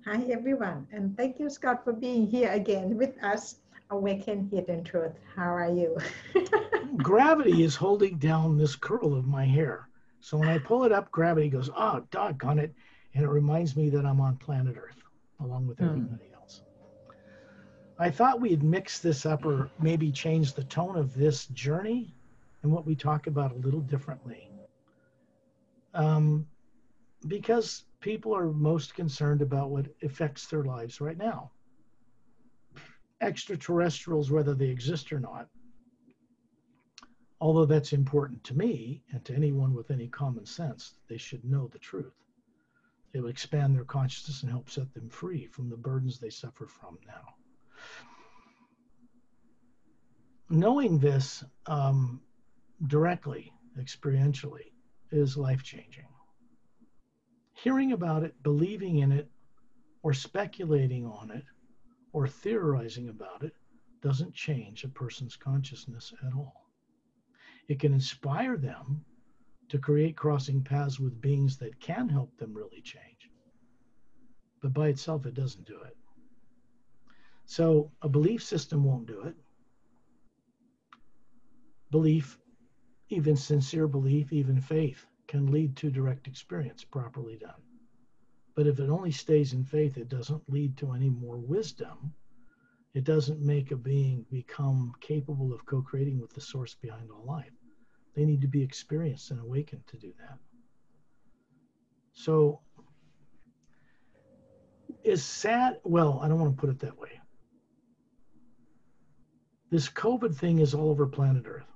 Hi, everyone, and thank you, Scott, for being here again with us. Awaken Hidden Truth. How are you? Gravity is holding down this curl of my hair. So when I pull it up, gravity goes, oh, doggone it. And it reminds me that I'm on planet Earth along with Hmm. everybody else. I thought we'd mix this up or maybe change the tone of this journey and what we talk about a little differently. Um, because people are most concerned about what affects their lives right now. Extraterrestrials, whether they exist or not, although that's important to me and to anyone with any common sense, they should know the truth. It will expand their consciousness and help set them free from the burdens they suffer from now. Knowing this directly, experientially, is life changing. Hearing about it, believing in it, or speculating on it, or theorizing about it doesn't change a person's consciousness at all. It can inspire them to create crossing paths with beings that can help them really change, but by itself, it doesn't do it. So a belief system won't do it. Belief, even sincere belief, even faith, can lead to direct experience properly done. But if it only stays in faith, it doesn't lead to any more wisdom. It doesn't make a being become capable of co creating with the source behind all life. They need to be experienced and awakened to do that. So, is sad? Well, I don't want to put it that way. This COVID thing is all over planet Earth.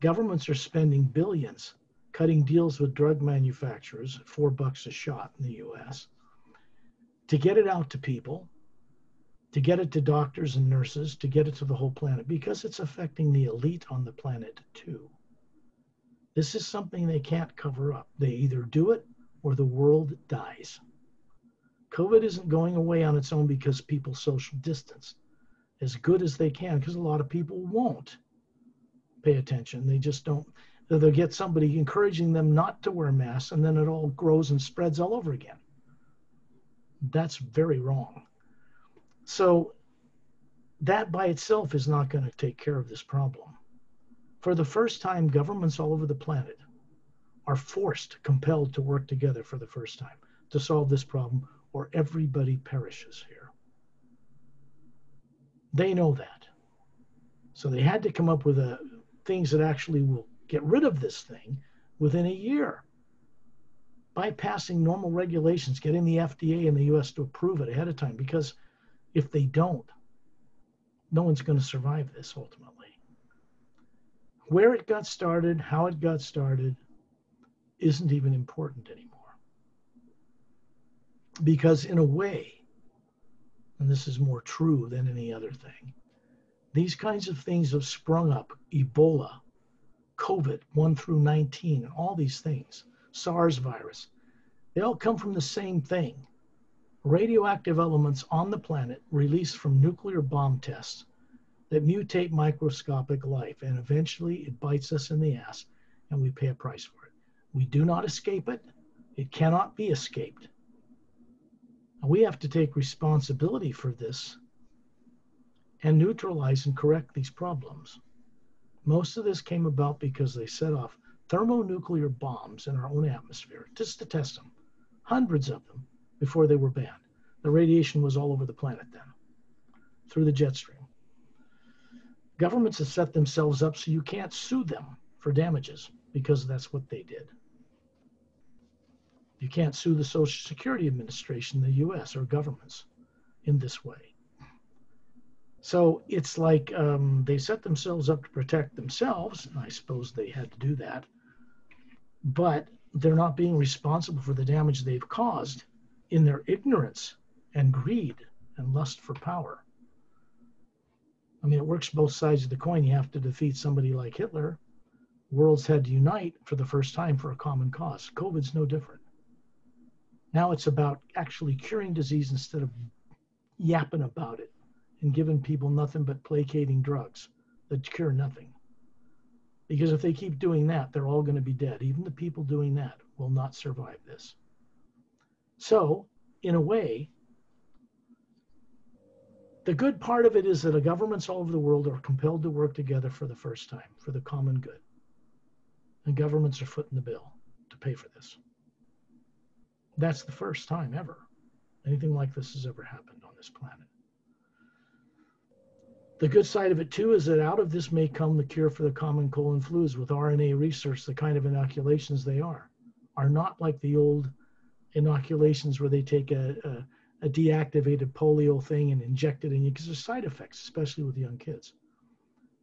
Governments are spending billions cutting deals with drug manufacturers at $4 a shot in the US to get it out to people, to get it to doctors and nurses, to get it to the whole planet, because it's affecting the elite on the planet too. This is something they can't cover up. They either do it or the world dies. COVID isn't going away on its own because people social distance as good as they can, because a lot of people won't pay attention. They just don't. They'll get somebody encouraging them not to wear masks, and then it all grows and spreads all over again. That's very wrong. So that by itself is not going to take care of this problem. For the first time, governments all over the planet are forced, compelled to work together for the first time to solve this problem, or everybody perishes here. They know that. So they had to come up with things that actually will get rid of this thing within a year, bypassing normal regulations, getting the FDA in the US to approve it ahead of time, because if they don't, no one's going to survive this ultimately. Where it got started, how it got started, isn't even important anymore. Because in a way, and this is more true than any other thing, these kinds of things have sprung up. Ebola, COVID 1 through 19, and all these things, SARS virus, they all come from the same thing. Radioactive elements on the planet released from nuclear bomb tests that mutate microscopic life, and eventually it bites us in the ass and we pay a price for it. We do not escape it. It cannot be escaped. And we have to take responsibility for this and neutralize and correct these problems. Most of this came about because they set off thermonuclear bombs in our own atmosphere just to test them, hundreds of them, before they were banned. The radiation was all over the planet then, through the jet stream. Governments have set themselves up so you can't sue them for damages because that's what they did. You can't sue the Social Security Administration, the US, or governments in this way. So it's like they set themselves up to protect themselves, and I suppose they had to do that, but they're not being responsible for the damage they've caused in their ignorance and greed and lust for power. I mean, it works both sides of the coin. You have to defeat somebody like Hitler. Worlds had to unite for the first time for a common cause. COVID's no different. Now it's about actually curing disease instead of yapping about it and giving people nothing but placating drugs that cure nothing. Because if they keep doing that, they're all going to be dead. Even the people doing that will not survive this. So, in a way, The good part of it is that the governments all over the world are compelled to work together for the first time for the common good. And governments are footing the bill to pay for this. That's the first time ever anything like this has ever happened on this planet. The good side of it, too, is that out of this may come the cure for the common cold and flus with RNA research. The kind of inoculations they are not like the old inoculations where they take a deactivated polio thing and inject it in you, because there's side effects, especially with young kids.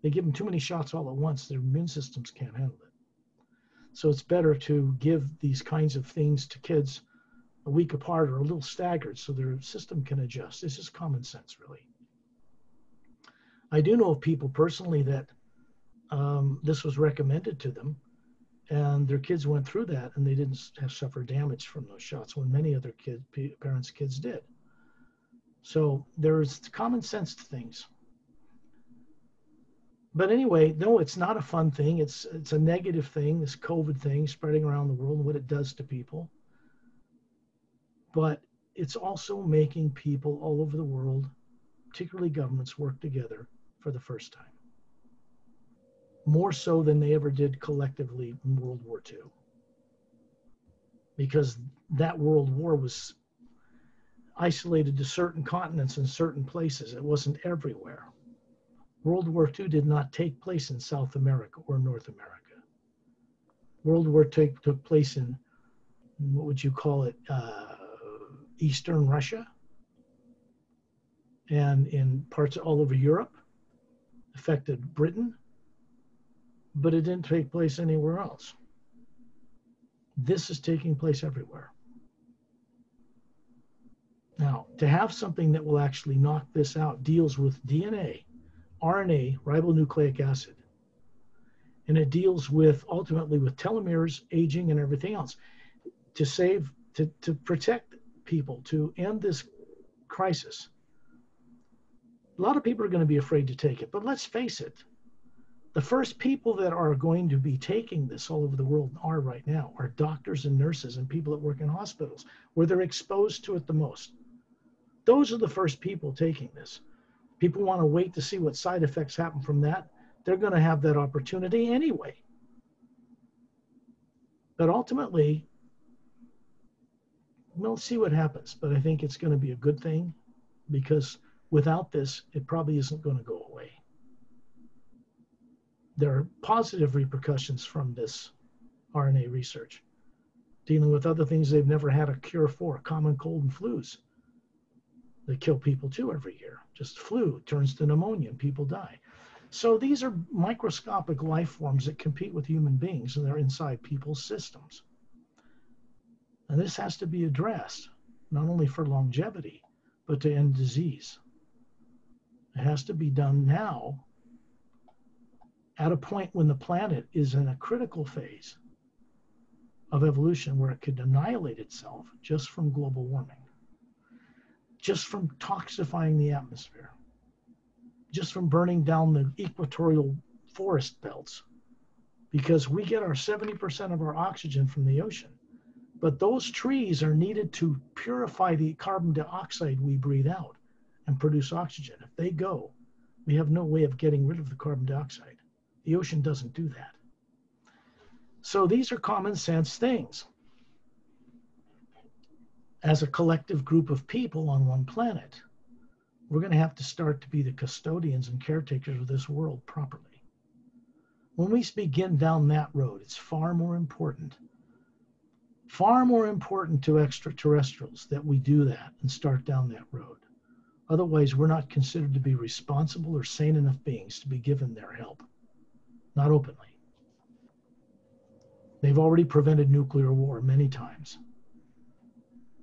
They give them too many shots all at once. Their immune systems can't handle it. So it's better to give these kinds of things to kids a week apart or a little staggered so their system can adjust. This is common sense, really. I do know of people personally that this was recommended to them, and their kids went through that and they didn't have suffer damage from those shots when many other parents' kids did. So there's common sense to things. But anyway, no, it's not a fun thing. It's a negative thing, this COVID thing spreading around the world and what it does to people. But it's also making people all over the world, particularly governments, work together for the first time. More so than they ever did collectively in World War II. Because that World War was isolated to certain continents and certain places. It wasn't everywhere. World War II did not take place in South America or North America. World War II took place in, what would you call it, Eastern Russia and in parts all over Europe, affected Britain, but it didn't take place anywhere else. This is taking place everywhere. Now, to have something that will actually knock this out deals with DNA, RNA, ribonucleic acid, and it deals with ultimately with telomeres, aging, and everything else to protect people, to end this crisis. A lot of people are going to be afraid to take it, but let's face it, the first people that are going to be taking this all over the world right now are doctors and nurses and people that work in hospitals where they're exposed to it the most. Those are the first people taking this. People want to wait to see what side effects happen from that. They're going to have that opportunity anyway. But ultimately, we'll see what happens. But I think it's going to be a good thing because without this, it probably isn't going to go away. There are positive repercussions from this RNA research, dealing with other things they've never had a cure for, common cold and flus. They kill people too every year. Just flu turns to pneumonia and people die. So these are microscopic life forms that compete with human beings and they're inside people's systems. And this has to be addressed, not only for longevity, but to end disease. It has to be done now at a point when the planet is in a critical phase of evolution where it could annihilate itself just from global warming, just from toxifying the atmosphere, just from burning down the equatorial forest belts, because we get our 70% of our oxygen from the ocean. But those trees are needed to purify the carbon dioxide we breathe out and produce oxygen. If they go, we have no way of getting rid of the carbon dioxide. The ocean doesn't do that. So these are common sense things. As a collective group of people on one planet, we're going to have to start to be the custodians and caretakers of this world properly. When we begin down that road, it's far more important to extraterrestrials that we do that and start down that road. Otherwise, we're not considered to be responsible or sane enough beings to be given their help. Not openly. They've already prevented nuclear war many times.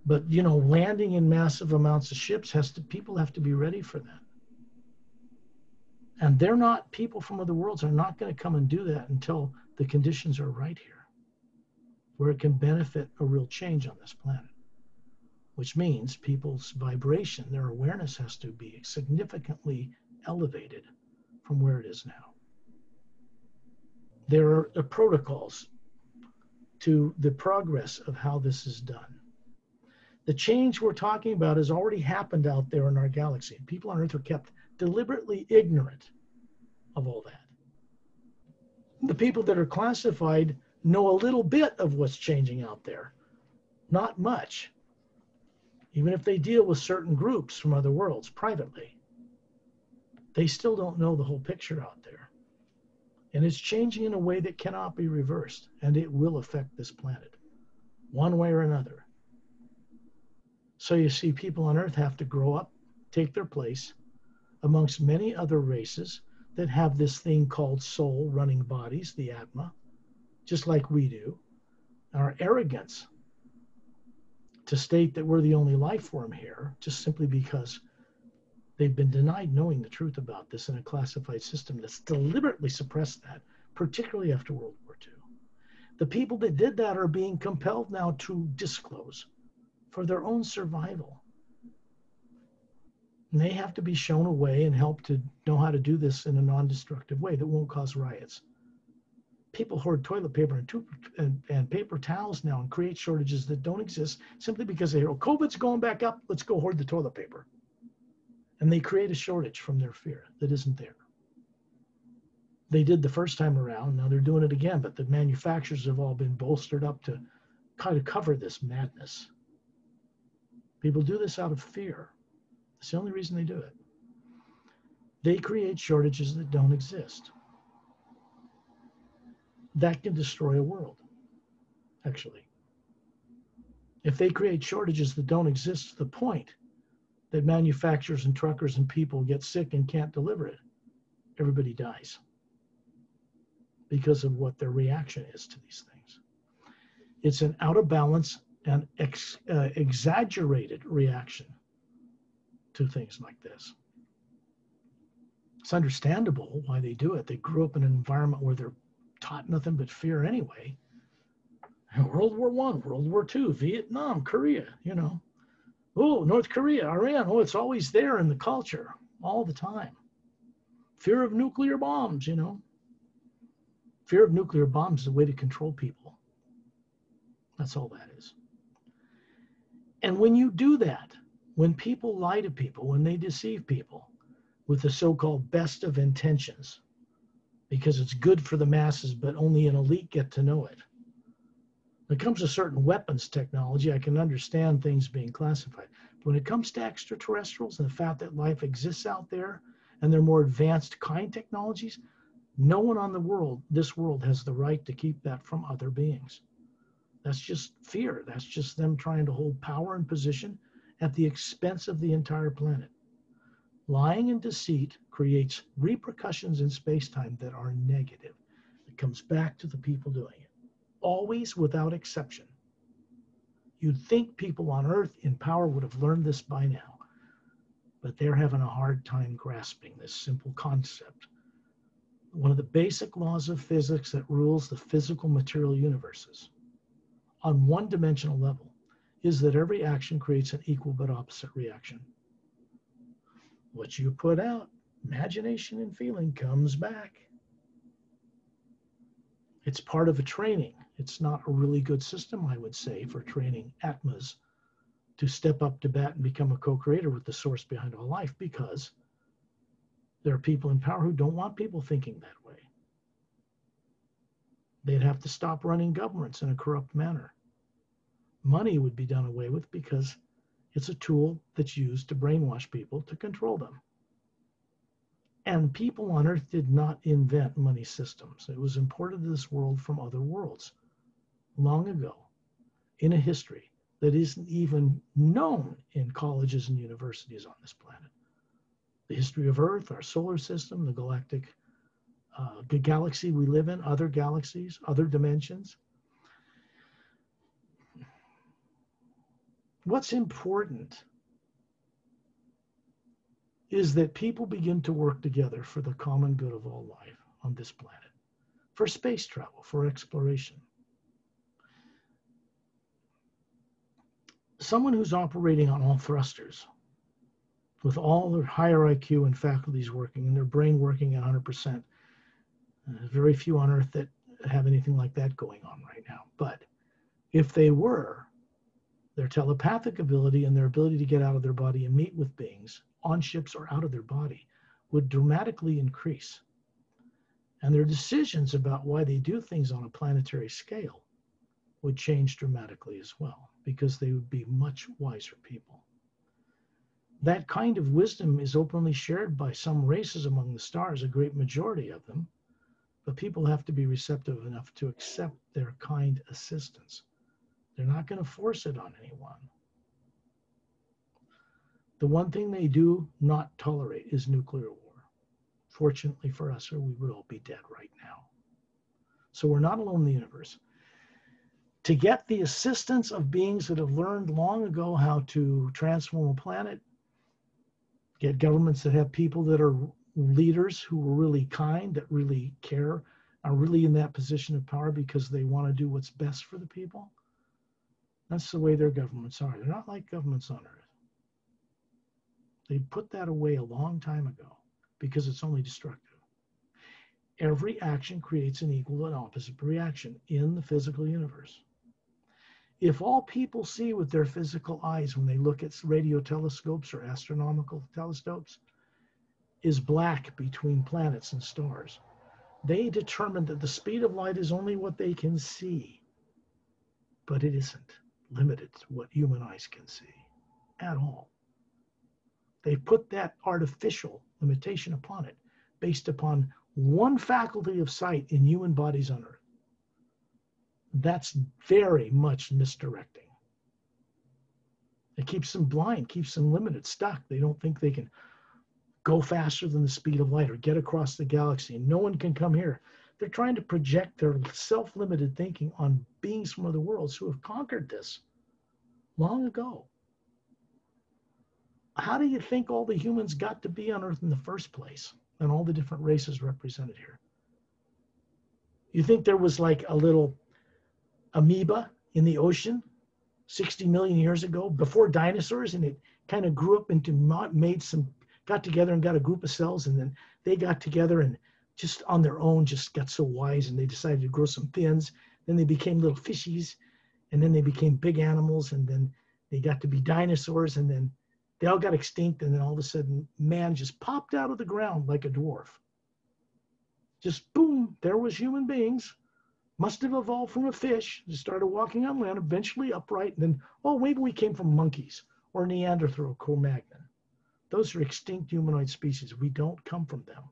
But, landing in massive amounts of ships people have to be ready for that. And people from other worlds are not going to come and do that until the conditions are right here, where it can benefit a real change on this planet, which means people's vibration, their awareness has to be significantly elevated from where it is now. There are protocols to the progress of how this is done. The change we're talking about has already happened out there in our galaxy. People on Earth are kept deliberately ignorant of all that. The people that are classified know a little bit of what's changing out there, not much, even if they deal with certain groups from other worlds privately. They still don't know the whole picture out there. And it's changing in a way that cannot be reversed, and it will affect this planet, one way or another. So you see, people on Earth have to grow up, take their place amongst many other races that have this thing called soul running bodies, the Atma, just like we do. Our arrogance to state that we're the only life form here, just simply because they've been denied knowing the truth about this in a classified system that's deliberately suppressed that, particularly after World War II. The people that did that are being compelled now to disclose for their own survival. And they have to be shown a way and help to know how to do this in a non-destructive way that won't cause riots. People hoard toilet paper and paper towels now and create shortages that don't exist simply because they hear, oh, COVID's going back up, let's go hoard the toilet paper. And they create a shortage from their fear that isn't there. They did the first time around, now they're doing it again, but the manufacturers have all been bolstered up to kind of cover this madness. People do this out of fear. It's the only reason they do it. They create shortages that don't exist. That can destroy a world, actually. If they create shortages that don't exist to the point that manufacturers and truckers and people get sick and can't deliver it, everybody dies because of what their reaction is to these things. It's an out of balance and exaggerated reaction to things like this. It's understandable why they do it. They grew up in an environment where they're taught nothing but fear anyway. World War I, World War II, Vietnam, Korea, Oh, North Korea, Iran, oh, it's always there in the culture all the time. Fear of nuclear bombs, Fear of nuclear bombs is a way to control people. That's all that is. And when you do that, when people lie to people, when they deceive people with the so-called best of intentions, because it's good for the masses, but only an elite get to know it. When it comes to certain weapons technology, I can understand things being classified. But when it comes to extraterrestrials and the fact that life exists out there and they're more advanced kind technologies, no one on this world has the right to keep that from other beings. That's just fear. That's just them trying to hold power and position at the expense of the entire planet. Lying and deceit creates repercussions in space-time that are negative. It comes back to the people doing it, always without exception. You'd think people on Earth in power would have learned this by now, but they're having a hard time grasping this simple concept. One of the basic laws of physics that rules the physical material universes on one-dimensional level is that every action creates an equal but opposite reaction. What you put out, imagination and feeling, comes back. It's part of a training. It's not a really good system, I would say, for training Atmas to step up to bat and become a co-creator with the source behind all life, because there are people in power who don't want people thinking that way. They'd have to stop running governments in a corrupt manner. Money would be done away with because it's a tool that's used to brainwash people to control them. And people on Earth did not invent money systems. It was imported to this world from other worlds long ago in a history that isn't even known in colleges and universities on this planet. The history of Earth, our solar system, the galactic galaxy we live in, other galaxies, other dimensions. What's important is that people begin to work together for the common good of all life on this planet, for space travel, for exploration. Someone who's operating on all thrusters, with all their higher IQ and faculties working and their brain working at 100%. There's very few on Earth that have anything like that going on right now. But if they were, Their telepathic ability and their ability to get out of their body and meet with beings on ships or out of their body would dramatically increase. And their decisions about why they do things on a planetary scale would change dramatically as well, because they would be much wiser people. That kind of wisdom is openly shared by some races among the stars, a great majority of them, but people have to be receptive enough to accept their kind assistance. They're not going to force it on anyone. The one thing they do not tolerate is nuclear war. Fortunately for us, or we would all be dead right now. So we're not alone in the universe. To get the assistance of beings that have learned long ago how to transform a planet, get governments that have people that are leaders who are really kind, that really care, are really in that position of power because they want to do what's best for the people. That's the way their governments are. They're not like governments on Earth. They put that away a long time ago because it's only destructive. Every action creates an equal and opposite reaction in the physical universe. If all people see with their physical eyes when they look at radio telescopes or astronomical telescopes is black between planets and stars, they determine that the speed of light is only what they can see, but it isn't limited to what human eyes can see at all. They put that artificial limitation upon it based upon one faculty of sight in human bodies on Earth. That's very much misdirecting. It keeps them blind, keeps them limited, stuck. They don't think they can go faster than the speed of light or get across the galaxy. No one can come here. They're trying to project their self-limited thinking on beings from other worlds who have conquered this long ago. How do you think all the humans got to be on Earth in the first place and all the different races represented here? You think there was like a little amoeba in the ocean 60 million years ago before dinosaurs, and it kind of grew up into, got together and got a group of cells, and then they got together and just on their own just got so wise and they decided to grow some fins. Then they became little fishies, and then they became big animals, and then they got to be dinosaurs, and then they all got extinct, and then all of a sudden man just popped out of the ground like a dwarf. Just boom, there was human beings. Must have evolved from a fish, just started walking on land, eventually upright, and then, oh, maybe we came from monkeys or Neanderthal or Cro-Magnon. Those are extinct humanoid species. We don't come from them.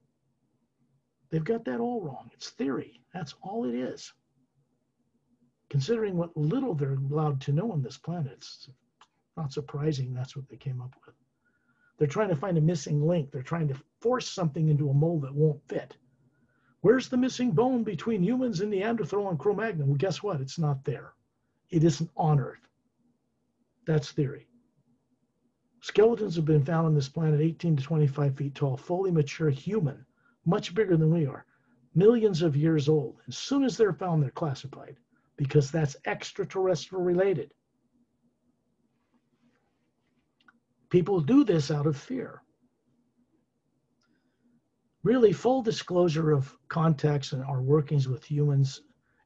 They've got that all wrong. It's theory. That's all it is. Considering what little they're allowed to know on this planet, it's not surprising that's what they came up with. They're trying to find a missing link. They're trying to force something into a mold that won't fit. Where's the missing bone between humans and Neanderthal and Cro-Magnon? Well, guess what? It's not there. It isn't on Earth. That's theory. Skeletons have been found on this planet 18 to 25 feet tall, fully mature human, much bigger than we are, millions of years old. As soon as they're found, they're classified because that's extraterrestrial related. People do this out of fear. Really, full disclosure of contacts and our workings with humans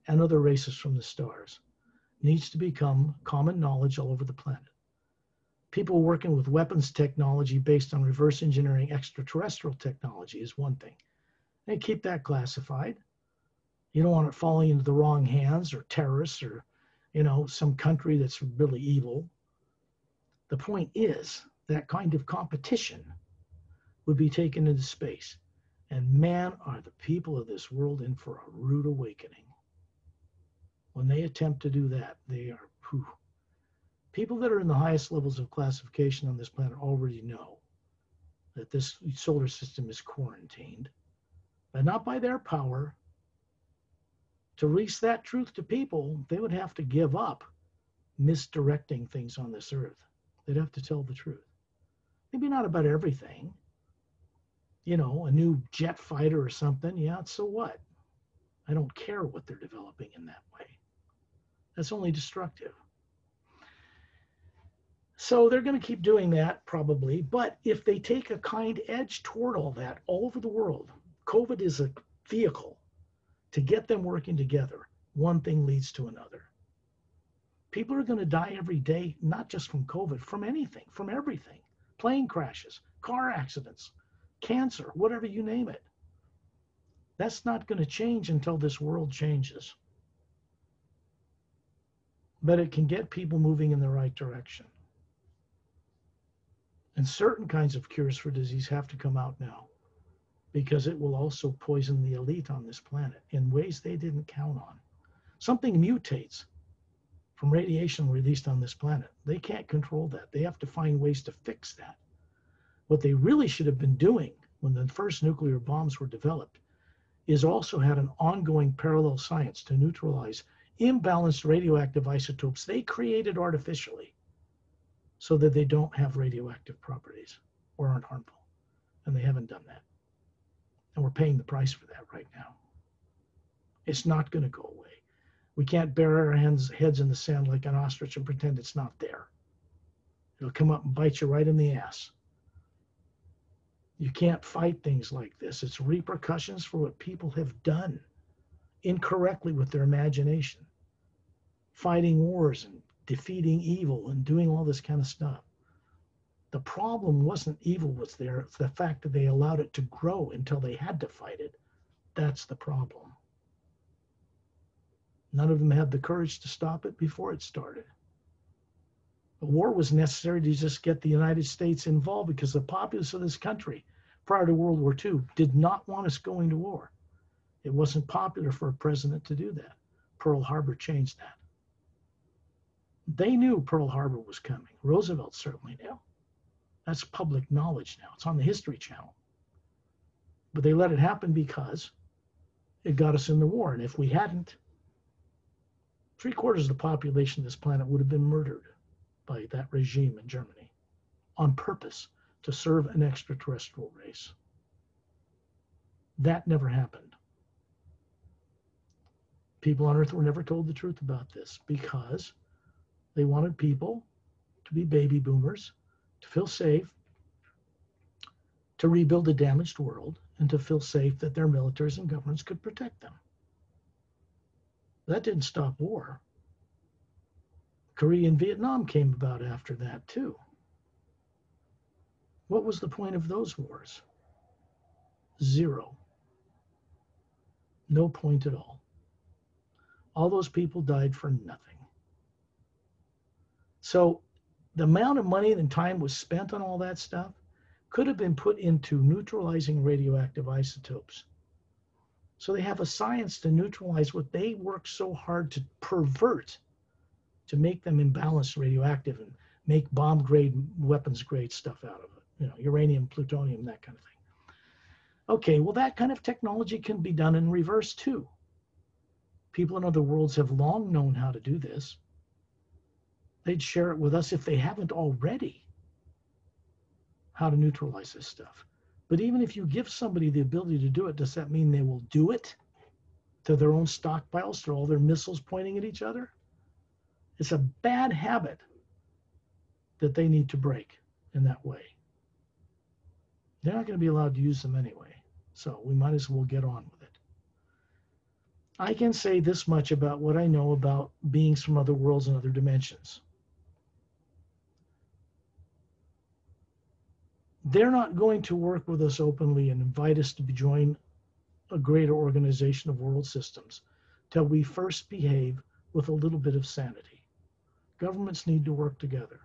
and other races from the stars needs to become common knowledge all over the planet. People working with weapons technology based on reverse engineering extraterrestrial technology is one thing. And keep that classified. You don't want it falling into the wrong hands or terrorists or, some country that's really evil. The point is that kind of competition would be taken into space. And man, are the people of this world in for a rude awakening. When they attempt to do that, they are, people that are in the highest levels of classification on this planet already know that this solar system is quarantined, but not by their power. To release that truth to people, they would have to give up misdirecting things on this earth. They'd have to tell the truth. Maybe not about everything. A new jet fighter or something, yeah, so what? I don't care what they're developing in that way. That's only destructive. So they're going to keep doing that probably, but if they take a kind edge toward all that all over the world, COVID is a vehicle to get them working together. One thing leads to another. People are going to die every day, not just from COVID, from anything, from everything. Plane crashes, car accidents, cancer, whatever you name it. That's not going to change until this world changes. But it can get people moving in the right direction. And certain kinds of cures for disease have to come out now because it will also poison the elite on this planet in ways they didn't count on. Something mutates from radiation released on this planet. They can't control that. They have to find ways to fix that. What they really should have been doing when the first nuclear bombs were developed is also had an ongoing parallel science to neutralize imbalanced radioactive isotopes they created artificially so that they don't have radioactive properties or aren't harmful. And they haven't done that. And we're paying the price for that right now. It's not going to go away. We can't bury our heads in the sand like an ostrich and pretend it's not there. It'll come up and bite you right in the ass. You can't fight things like this. It's repercussions for what people have done incorrectly with their imagination. Fighting wars and defeating evil and doing all this kind of stuff. The problem wasn't evil was there. It's the fact that they allowed it to grow until they had to fight it. That's the problem. None of them had the courage to stop it before it started. A war was necessary to just get the United States involved because the populace of this country prior to World War II did not want us going to war. It wasn't popular for a president to do that. Pearl Harbor changed that. They knew Pearl Harbor was coming. Roosevelt certainly knew. That's public knowledge now. It's on the History Channel. But they let it happen because it got us in the war. And if we hadn't, 3/4 of the population of this planet would have been murdered by that regime in Germany on purpose to serve an extraterrestrial race. That never happened. People on Earth were never told the truth about this because they wanted people to be baby boomers, to feel safe, to rebuild a damaged world, and to feel safe that their militaries and governments could protect them. That didn't stop war. Korea and Vietnam came about after that too. What was the point of those wars? Zero. No point at all. All those people died for nothing. So the amount of money and time was spent on all that stuff could have been put into neutralizing radioactive isotopes. So they have a science to neutralize what they work so hard to pervert, to make them imbalanced radioactive and make bomb grade, weapons grade stuff out of it. Uranium, plutonium, that kind of thing. Okay, well, that kind of technology can be done in reverse too. People in other worlds have long known how to do this. They'd share it with us if they haven't already, how to neutralize this stuff. But even if you give somebody the ability to do it, does that mean they will do it to their own stockpiles, to all their missiles pointing at each other? It's a bad habit that they need to break in that way. They're not going to be allowed to use them anyway, so we might as well get on with it. I can say this much about what I know about beings from other worlds and other dimensions. They're not going to work with us openly and invite us to join a greater organization of world systems till we first behave with a little bit of sanity. Governments need to work together.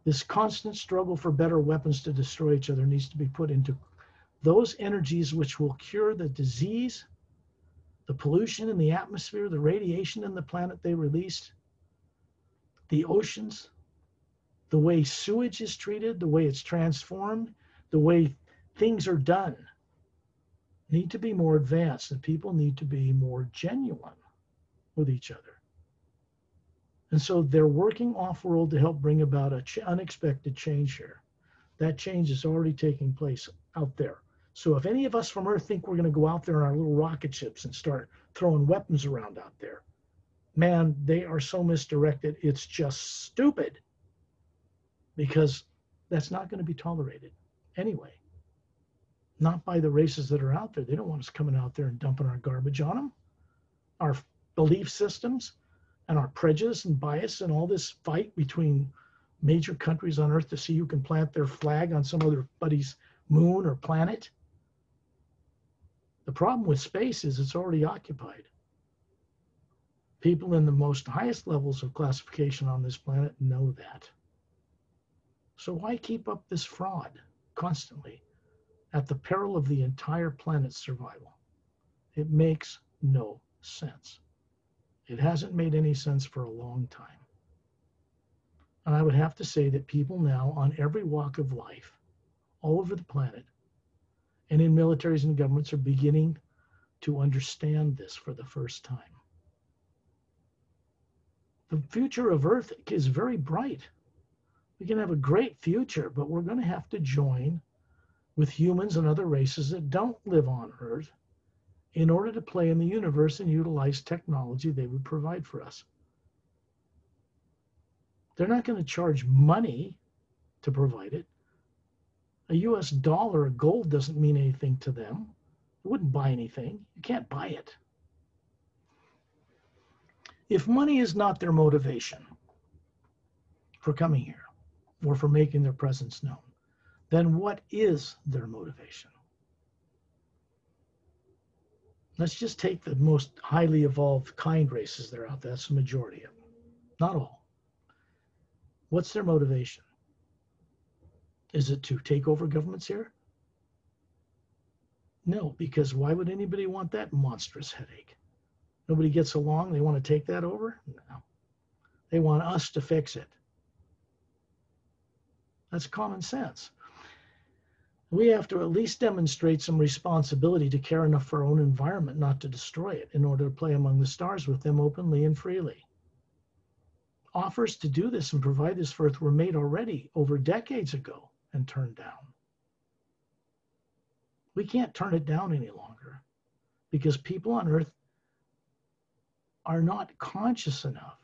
This constant struggle for better weapons to destroy each other needs to be put into those energies which will cure the disease, the pollution in the atmosphere, the radiation in the planet they released, the oceans, the way sewage is treated, the way it's transformed, the way things are done need to be more advanced, and people need to be more genuine with each other. And so they're working off-world to help bring about an unexpected change here. That change is already taking place out there. So if any of us from Earth think we're going to go out there in our little rocket ships and start throwing weapons around out there, man, they are so misdirected. It's just stupid. Because that's not going to be tolerated anyway. Not by the races that are out there. They don't want us coming out there and dumping our garbage on them, our belief systems, And our prejudice and bias and all this fight between major countries on Earth to see who can plant their flag on some other buddy's moon or planet. The problem with space is it's already occupied. People in the most highest levels of classification on this planet know that. So why keep up this fraud constantly at the peril of the entire planet's survival? It makes no sense. It hasn't made any sense for a long time. And I would have to say that people now on every walk of life, all over the planet, and in militaries and governments are beginning to understand this for the first time. The future of Earth is very bright. We can have a great future, but we're going to have to join with humans and other races that don't live on Earth in order to play in the universe and utilize technology they would provide for us. They're not going to charge money to provide it. A US dollar of gold doesn't mean anything to them. It wouldn't buy anything. You can't buy it. If money is not their motivation for coming here or for making their presence known, then what is their motivation? Let's just take the most highly evolved kind races that are out there. That's the majority of them. Not all. What's their motivation? Is it to take over governments here? No, because why would anybody want that monstrous headache? Nobody gets along. They want to take that over? No. They want us to fix it. That's common sense. We have to at least demonstrate some responsibility to care enough for our own environment not to destroy it in order to play among the stars with them openly and freely. Offers to do this and provide this for Earth were made already over decades ago and turned down. We can't turn it down any longer because people on Earth are not conscious enough.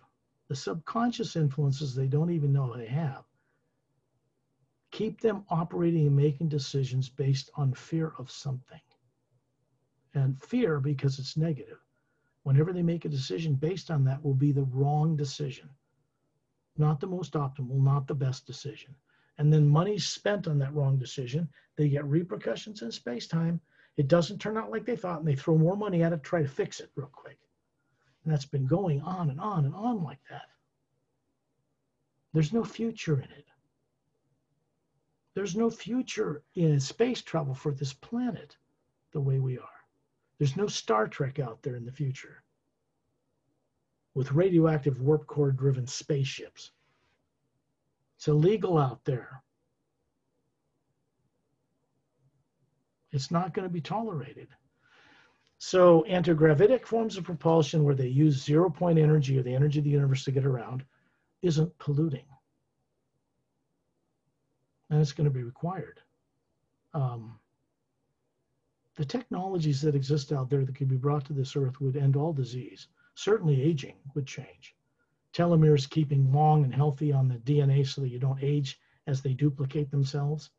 The subconscious influences they don't even know they have keep them operating and making decisions based on fear of something. And fear, because it's negative, whenever they make a decision based on that, will be the wrong decision. Not the most optimal, not the best decision. And then money's spent on that wrong decision. They get repercussions in space-time. It doesn't turn out like they thought, and they throw more money at it to try to fix it real quick. And that's been going on and on and on like that. There's no future in it. There's no future in space travel for this planet the way we are. There's no Star Trek out there in the future with radioactive warp core driven spaceships. It's illegal out there. It's not going to be tolerated. So antigravitic forms of propulsion where they use 0-point energy or the energy of the universe to get around isn't polluting. And it's going to be required. The technologies that exist out there that could be brought to this Earth would end all disease. Certainly aging would change. Telomeres keeping long and healthy on the DNA so that you don't age as they duplicate themselves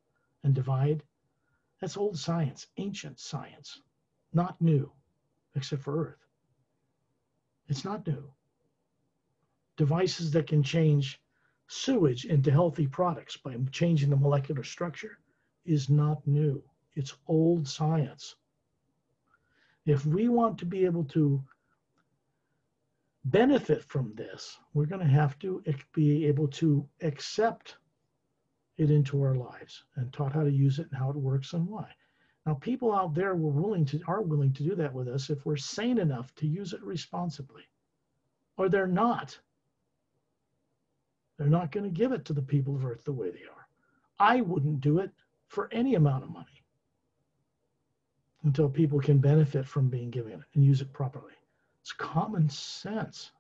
and divide. That's old science, ancient science, not new, except for Earth. It's not new. Devices that can change sewage into healthy products by changing the molecular structure is not new. It's old science. If we want to be able to benefit from this, we're going to have to be able to accept it into our lives and taught how to use it and how it works and why. Now, people out there are willing to do that with us if we're sane enough to use it responsibly. Or they're not. They're not going to give it to the people of Earth the way they are. I wouldn't do it for any amount of money until people can benefit from being given it and use it properly. It's common sense.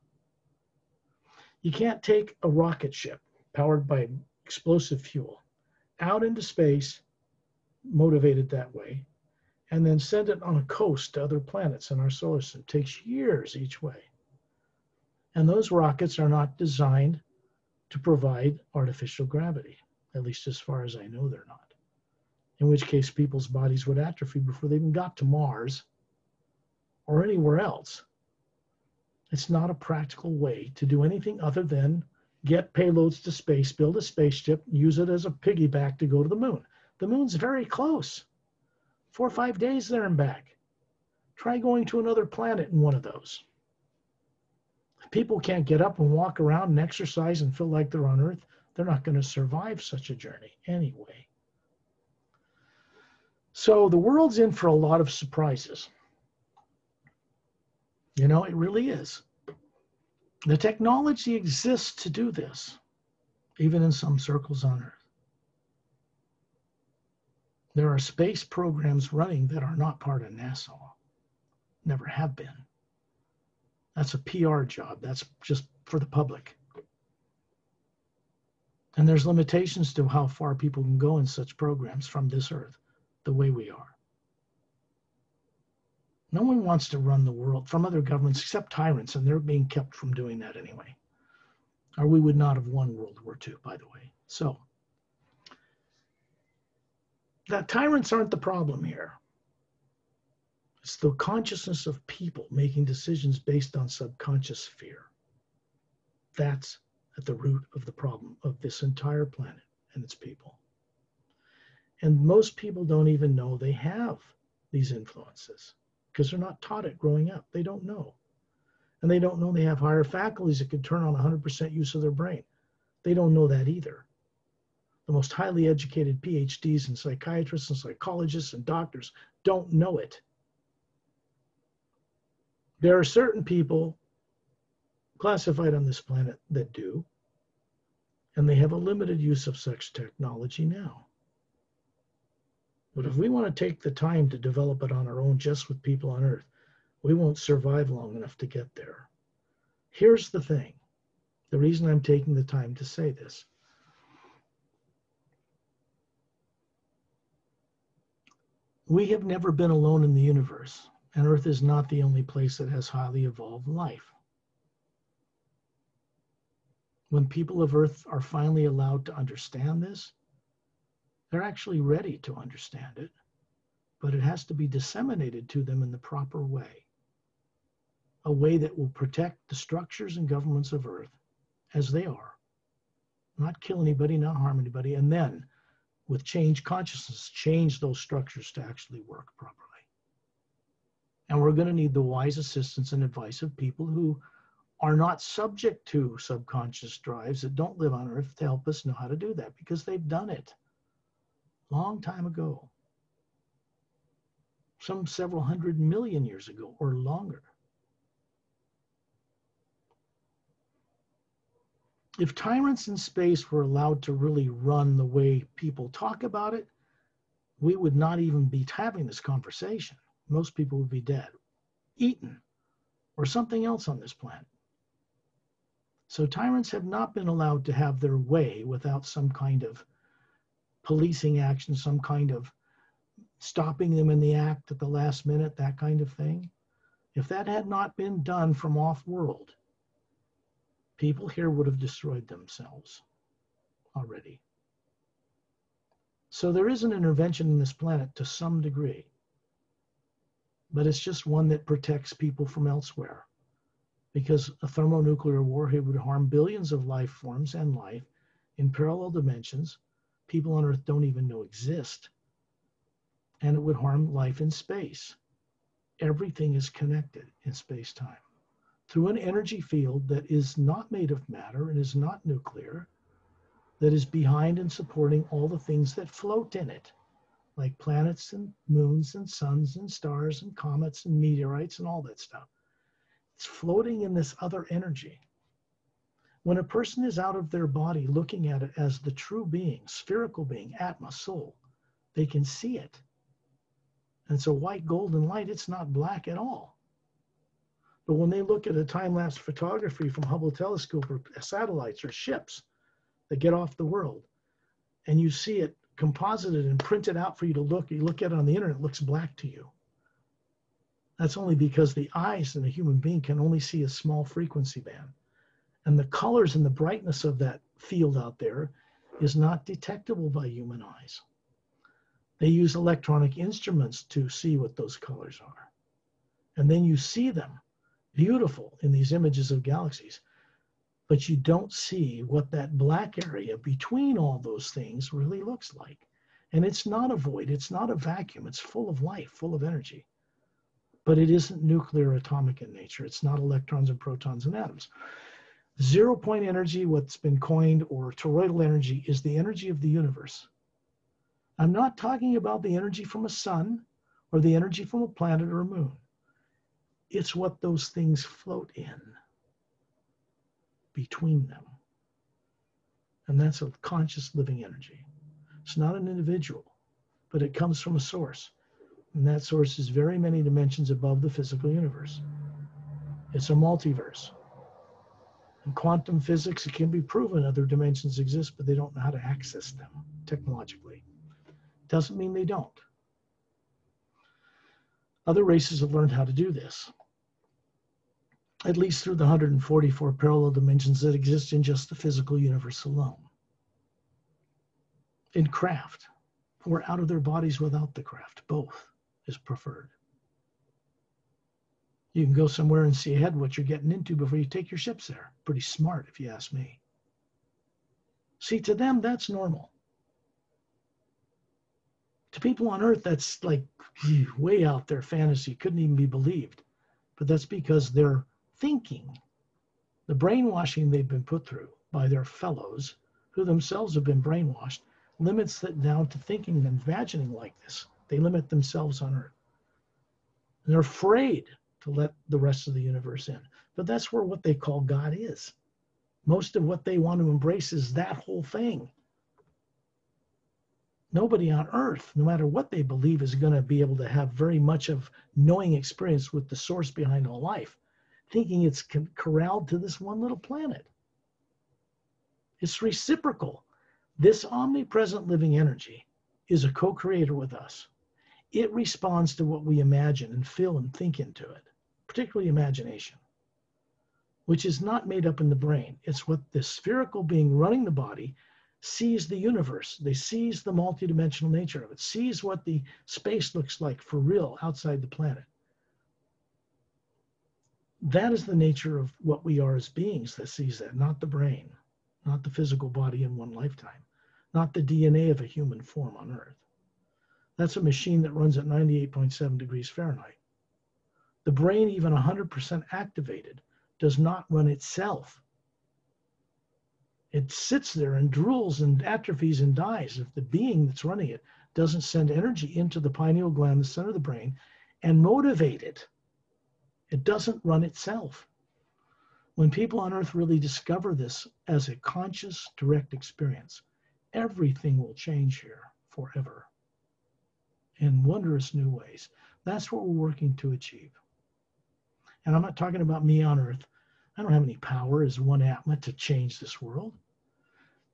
You can't take a rocket ship powered by explosive fuel out into space, motivated that way, and then send it on a coast to other planets in our solar system. It takes years each way. And those rockets are not designed to provide artificial gravity, at least as far as I know they're not. In which case people's bodies would atrophy before they even got to Mars or anywhere else. It's not a practical way to do anything other than get payloads to space, build a spaceship, use it as a piggyback to go to the moon. The moon's very close, 4 or 5 days there and back. Try going to another planet in one of those. If people can't get up and walk around and exercise and feel like they're on Earth, they're not going to survive such a journey anyway. So the world's in for a lot of surprises. You know, it really is. The technology exists to do this, even in some circles on Earth. There are space programs running that are not part of NASA. Never have been. That's a PR job. That's just for the public. And there's limitations to how far people can go in such programs from this Earth, the way we are. No one wants to run the world from other governments except tyrants, and they're being kept from doing that anyway. Or we would not have won World War II, by the way. So, that tyrants aren't the problem here. It's the consciousness of people making decisions based on subconscious fear. That's at the root of the problem of this entire planet and its people. And most people don't even know they have these influences because they're not taught it growing up. They don't know. And they don't know they have higher faculties that can turn on 100% use of their brain. They don't know that either. The most highly educated PhDs and psychiatrists and psychologists and doctors don't know it. There are certain people classified on this planet that do, and they have a limited use of such technology now. But if we want to take the time to develop it on our own, just with people on Earth, we won't survive long enough to get there. Here's the thing, the reason I'm taking the time to say this. We have never been alone in the universe, and Earth is not the only place that has highly evolved life. When people of Earth are finally allowed to understand this, they're actually ready to understand it, but it has to be disseminated to them in the proper way, a way that will protect the structures and governments of Earth as they are, not kill anybody, not harm anybody, and then with change consciousness, change those structures to actually work properly. And we're going to need the wise assistance and advice of people who are not subject to subconscious drives, that don't live on Earth, to help us know how to do that, because they've done it long time ago, some several 100 million years ago or longer. If tyrants in space were allowed to really run the way people talk about it, we would not even be having this conversation. Most people would be dead, eaten, or something else on this planet. So tyrants have not been allowed to have their way without some kind of policing action, some kind of stopping them in the act at the last minute, that kind of thing. If that had not been done from off-world, people here would have destroyed themselves already. So there is an intervention in this planet to some degree, but it's just one that protects people from elsewhere, because a thermonuclear warhead would harm billions of life forms and life in parallel dimensions people on Earth don't even know exist, and it would harm life in space. Everything is connected in space-time through an energy field that is not made of matter and is not nuclear, that is behind and supporting all the things that float in it, like planets and moons and suns and stars and comets and meteorites and all that stuff. It's floating in this other energy. When a person is out of their body looking at it as the true being, spherical being, Atma, soul, they can see it. And it's a white golden light. It's not black at all. But when they look at a time-lapse photography from Hubble telescope or satellites or ships that get off the world, and you see it composited and printed out for you to look, you look at it on the internet, it looks black to you. That's only because the eyes in a human being can only see a small frequency band. And the colors and the brightness of that field out there is not detectable by human eyes. They use electronic instruments to see what those colors are. And then you see them beautiful in these images of galaxies, but you don't see what that black area between all those things really looks like. And it's not a void, it's not a vacuum, it's full of life, full of energy. But it isn't nuclear atomic in nature. It's not electrons and protons and atoms. 0 point energy, what's been coined, or toroidal energy, is the energy of the universe. I'm not talking about the energy from a sun or the energy from a planet or a moon. It's what those things float in between them. And that's a conscious living energy. It's not an individual, but it comes from a source. And that source is very many dimensions above the physical universe. It's a multiverse. In quantum physics, it can be proven other dimensions exist, but they don't know how to access them technologically. Doesn't mean they don't. Other races have learned how to do this, at least through the 144 parallel dimensions that exist in just the physical universe alone. In craft, or out of their bodies without the craft, both is preferred. You can go somewhere and see ahead what you're getting into before you take your ships there. Pretty smart, if you ask me. See, to them, that's normal. To people on Earth, that's like way out there fantasy, couldn't even be believed. But that's because their thinking, the brainwashing they've been put through by their fellows, who themselves have been brainwashed, limits it down to thinking and imagining like this. They limit themselves on Earth. And they're afraid to let the rest of the universe in. But that's where what they call God is. Most of what they want to embrace is that whole thing. Nobody on Earth, no matter what they believe, is going to be able to have very much of knowing experience with the source behind all life, thinking it's corralled to this one little planet. It's reciprocal. This omnipresent living energy is a co-creator with us. It responds to what we imagine and feel and think into it, particularly imagination, which is not made up in the brain. It's what the spherical being running the body sees the universe. They sees the multidimensional nature of it, sees what the space looks like for real outside the planet. That is the nature of what we are as beings that sees that, not the brain, not the physical body in one lifetime, not the DNA of a human form on Earth. That's a machine that runs at 98.7 degrees Fahrenheit. The brain, even 100% activated, does not run itself. It sits there and drools and atrophies and dies if the being that's running it doesn't send energy into the pineal gland, the center of the brain, and motivate it. It doesn't run itself. When people on Earth really discover this as a conscious, direct experience, everything will change here forever in wondrous new ways. That's what we're working to achieve. And I'm not talking about me on Earth. I don't have any power as one Atma to change this world.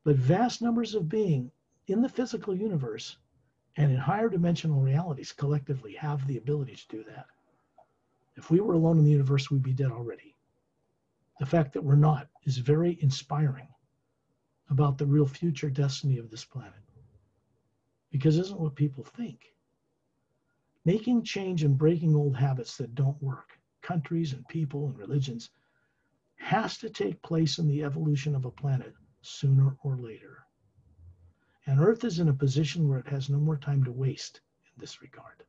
But vast numbers of beings in the physical universe and in higher dimensional realities collectively have the ability to do that. If we were alone in the universe, we'd be dead already. The fact that we're not is very inspiring about the real future destiny of this planet. Because it isn't what people think. Making change and breaking old habits that don't work, countries and people and religions, has to take place in the evolution of a planet sooner or later. And Earth is in a position where it has no more time to waste in this regard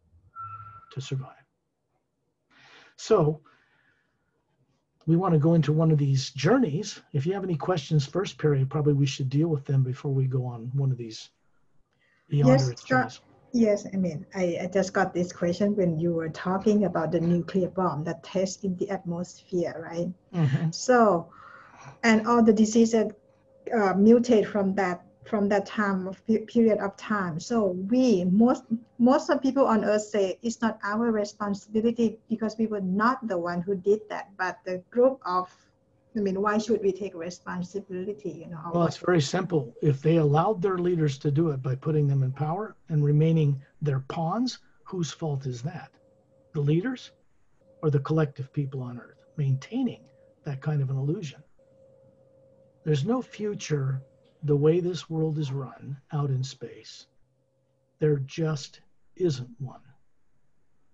to survive. So we want to go into one of these journeys. If you have any questions first, Perry, probably we should deal with them before we go on one of these beyond Yes, Earth journeys. yes, I mean, I just got this question when you were talking about the nuclear bomb that tests in the atmosphere, right? Mm-hmm. So, and all the diseases mutate from that time of period of time. So we most of people on Earth say it's not our responsibility because we were not the one who did that, but the group of. I mean, why should we take responsibility? You know, Well, it's very simple. If they allowed their leaders to do it by putting them in power and remaining their pawns, whose fault is that? The leaders or the collective people on Earth maintaining that kind of an illusion? There's no future the way this world is run out in space. There just isn't one.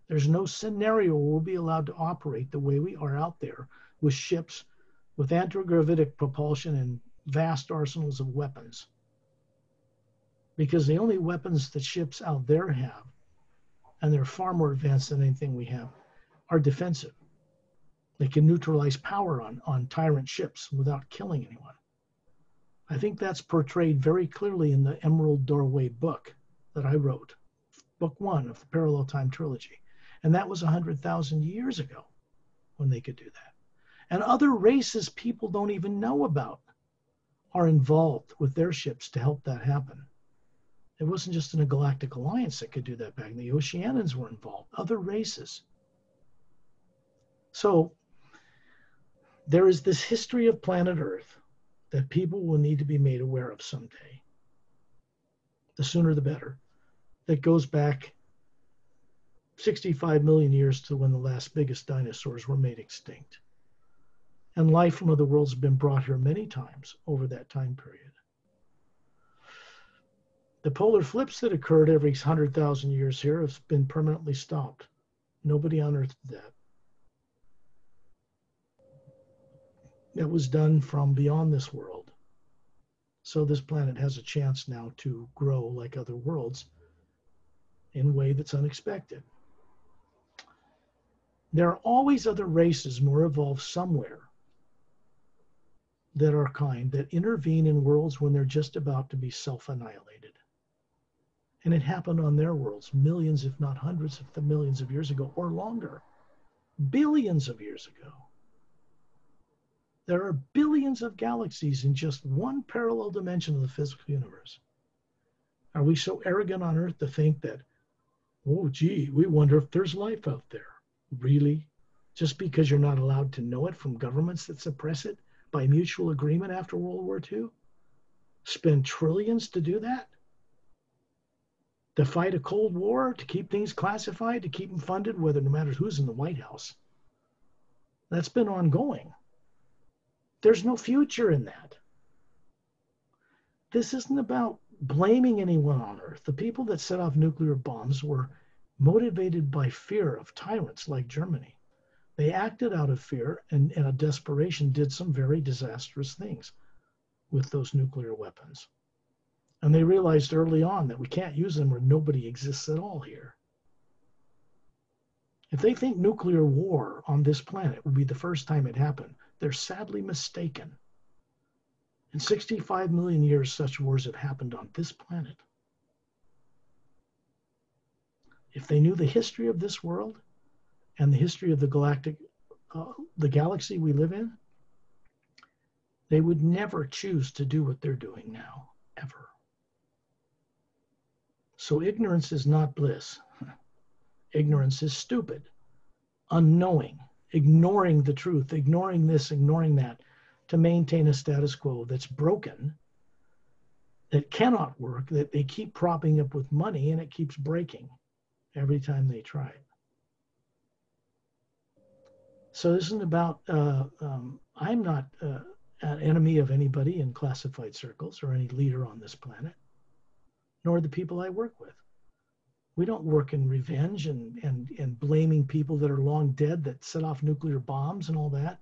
There's no scenario where we'll be allowed to operate the way we are out there with ships with anti-gravitic propulsion and vast arsenals of weapons. Because the only weapons that ships out there have, and they're far more advanced than anything we have, are defensive. They can neutralize power on tyrant ships without killing anyone. I think that's portrayed very clearly in the Emerald Doorway book that I wrote, book 1 of the Parallel Time Trilogy. And that was 100,000 years ago when they could do that. And other races people don't even know about are involved with their ships to help that happen. It wasn't just in a galactic alliance that could do that back then. The Oceanians were involved, other races. So there is this history of planet Earth that people will need to be made aware of someday. The sooner the better. That goes back 65 million years to when the last biggest dinosaurs were made extinct. And life from other worlds has been brought here many times over that time period. The polar flips that occurred every 100,000 years here have been permanently stopped. Nobody on Earth did that. That was done from beyond this world. So this planet has a chance now to grow like other worlds in a way that's unexpected. There are always other races more evolved somewhere that are kind, that intervene in worlds when they're just about to be self-annihilated. And it happened on their worlds millions, if not hundreds of millions of years ago, or longer, billions of years ago. There are billions of galaxies in just one parallel dimension of the physical universe. Are we so arrogant on Earth to think that, oh, gee, we wonder if there's life out there? Really? Just because you're not allowed to know it from governments that suppress it by mutual agreement after World War II? Spend trillions to do that? To fight a Cold War, to keep things classified, to keep them funded, whether no matter who's in the White House. That's been ongoing. There's no future in that. This isn't about blaming anyone on Earth. The people that set off nuclear bombs were motivated by fear of tyrants like Germany. They acted out of fear and a desperation did some very disastrous things with those nuclear weapons. And they realized early on that we can't use them where nobody exists at all here. If they think nuclear war on this planet will be the first time it happened, they're sadly mistaken. In 65 million years, such wars have happened on this planet. If they knew the history of this world and the history of the galaxy we live in, they would never choose to do what they're doing now, ever. So ignorance is not bliss. Ignorance is stupid, unknowing, ignoring the truth, ignoring this, ignoring that, to maintain a status quo that's broken, that cannot work, that they keep propping up with money, and it keeps breaking every time they try it. So this isn't about, I'm not an enemy of anybody in classified circles or any leader on this planet, nor the people I work with. We don't work in revenge and blaming people that are long dead that set off nuclear bombs and all that.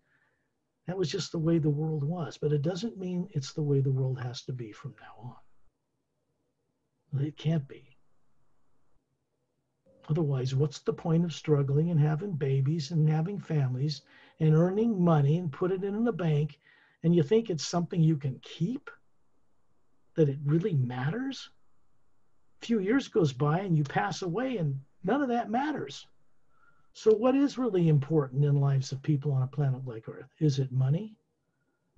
That was just the way the world was. But it doesn't mean it's the way the world has to be from now on. It can't be. Otherwise, what's the point of struggling and having babies and having families and earning money and put it in a bank, and you think it's something you can keep? That it really matters? A few years goes by and you pass away and none of that matters. So what is really important in lives of people on a planet like Earth? Is it money,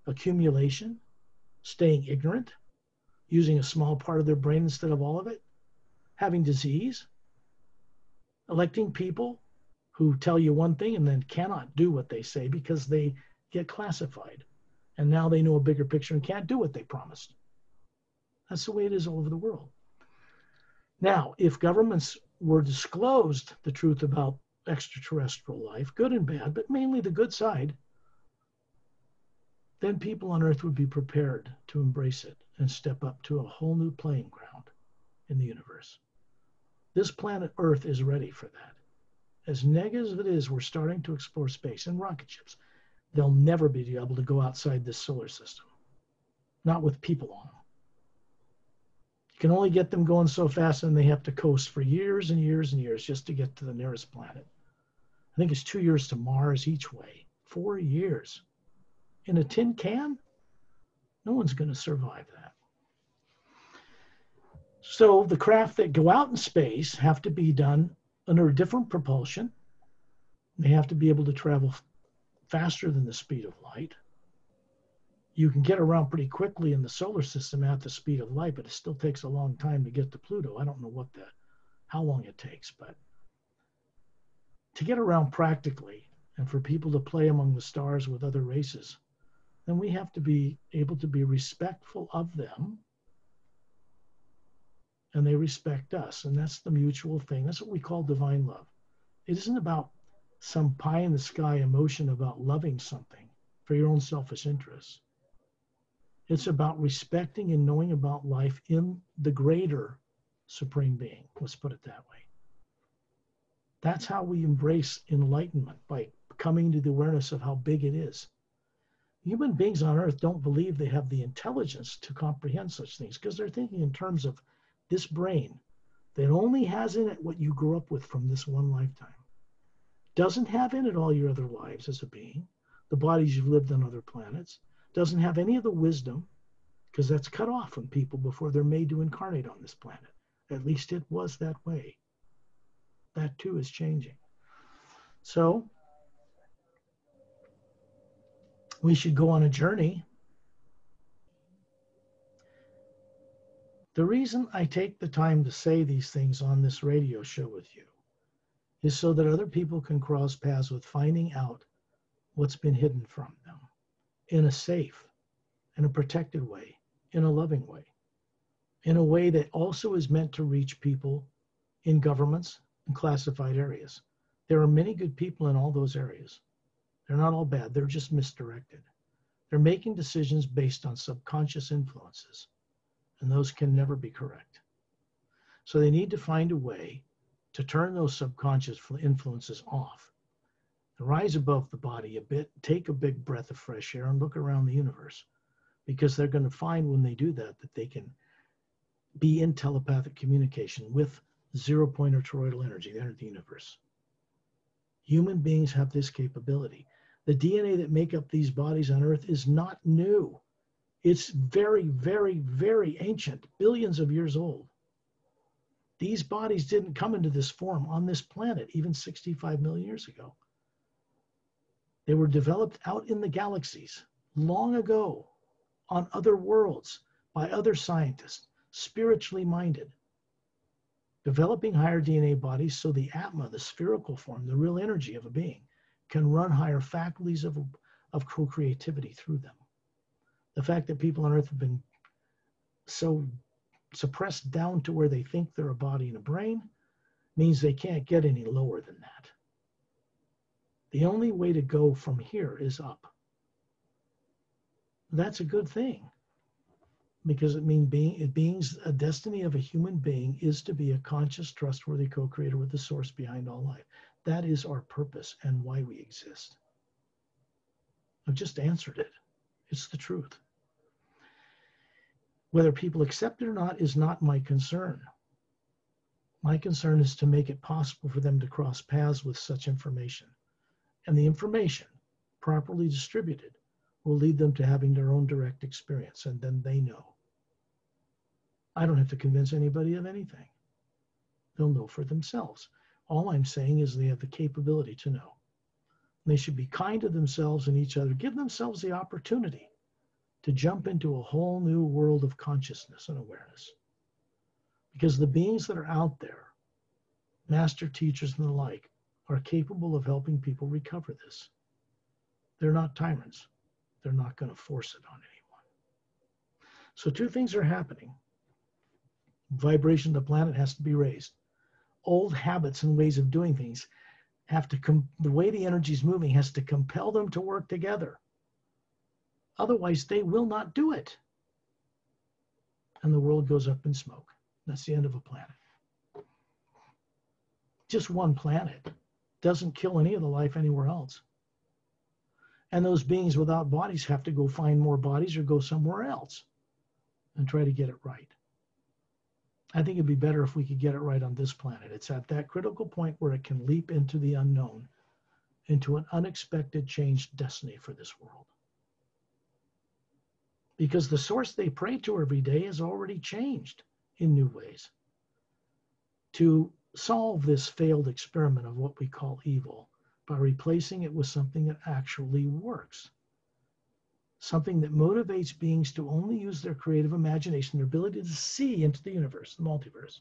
accumulation, staying ignorant, using a small part of their brain instead of all of it, having disease, electing people who tell you one thing and then cannot do what they say because they get classified and now they know a bigger picture and can't do what they promised? That's the way it is all over the world. Now, if governments were disclosed the truth about extraterrestrial life, good and bad, but mainly the good side, then people on Earth would be prepared to embrace it and step up to a whole new playing ground in the universe. This planet Earth is ready for that. as negative as it is, we're starting to explore space and rocket ships. They'll never be able to go outside this solar system, not with people on them. You can only get them going so fast, and they have to coast for years and years and years just to get to the nearest planet. I think it's 2 years to Mars each way. 4 years. In a tin can? No one's going to survive that. So the craft that go out in space have to be done under a different propulsion. They have to be able to travel faster than the speed of light. You can get around pretty quickly in the solar system at the speed of light, but it still takes a long time to get to Pluto. I don't know how long it takes, but to get around practically and for people to play among the stars with other races, then we have to be able to be respectful of them, and they respect us. And that's the mutual thing. That's what we call divine love. It isn't about some pie in the sky emotion about loving something for your own selfish interests. It's about respecting and knowing about life in the greater supreme being. Let's put it that way. That's how we embrace enlightenment, by coming to the awareness of how big it is. Human beings on Earth don't believe they have the intelligence to comprehend such things because they're thinking in terms of this brain that only has in it what you grew up with from this one lifetime. Doesn't have in it all your other lives as a being, the bodies you've lived on other planets. Doesn't have any of the wisdom, because that's cut off from people before they're made to incarnate on this planet. At least it was that way. That too is changing. So we should go on a journey. The reason I take the time to say these things on this radio show with you is so that other people can cross paths with finding out what's been hidden from them in a safe, in a protected way, in a loving way, in a way that also is meant to reach people in governments and classified areas. There are many good people in all those areas. They're not all bad. They're just misdirected. They're making decisions based on subconscious influences, and those can never be correct. So they need to find a way to turn those subconscious influences off and rise above the body a bit, take a big breath of fresh air and look around the universe, because they're going to find when they do that they can be in telepathic communication with zero-point or toroidal energy, the energy of the universe. Human beings have this capability. The DNA that make up these bodies on Earth is not new. It's very, very, very ancient, billions of years old. These bodies didn't come into this form on this planet even 65 million years ago. They were developed out in the galaxies long ago on other worlds by other scientists, spiritually minded, developing higher DNA bodies so the Atma, the spherical form, the real energy of a being, can run higher faculties of co-creativity through them. The fact that people on Earth have been so suppressed down to where they think they're a body and a brain means they can't get any lower than that. The only way to go from here is up. That's a good thing, because it means a destiny of a human being is to be a conscious, trustworthy co-creator with the source behind all life. That is our purpose and why we exist. I've just answered it. It's the truth. Whether people accept it or not is not my concern. My concern is to make it possible for them to cross paths with such information. And the information, properly distributed, will lead them to having their own direct experience, and then they know. I don't have to convince anybody of anything. They'll know for themselves. All I'm saying is they have the capability to know. They should be kind to themselves and each other. Give themselves the opportunity to jump into a whole new world of consciousness and awareness. Because the beings that are out there, master teachers and the like, are capable of helping people recover this. They're not tyrants. They're not going to force it on anyone. So two things are happening. Vibration of the planet has to be raised. Old habits and ways of doing things have to the way the energy is moving has to compel them to work together. Otherwise, they will not do it. And the world goes up in smoke. That's the end of a planet. Just one planet doesn't kill any of the life anywhere else. And those beings without bodies have to go find more bodies or go somewhere else and try to get it right. I think it'd be better if we could get it right on this planet. It's at that critical point where it can leap into the unknown, into an unexpected changed destiny for this world. Because the source they pray to every day has already changed in new ways to solve this failed experiment of what we call evil by replacing it with something that actually works. Something that motivates beings to only use their creative imagination, their ability to see into the universe, the multiverse,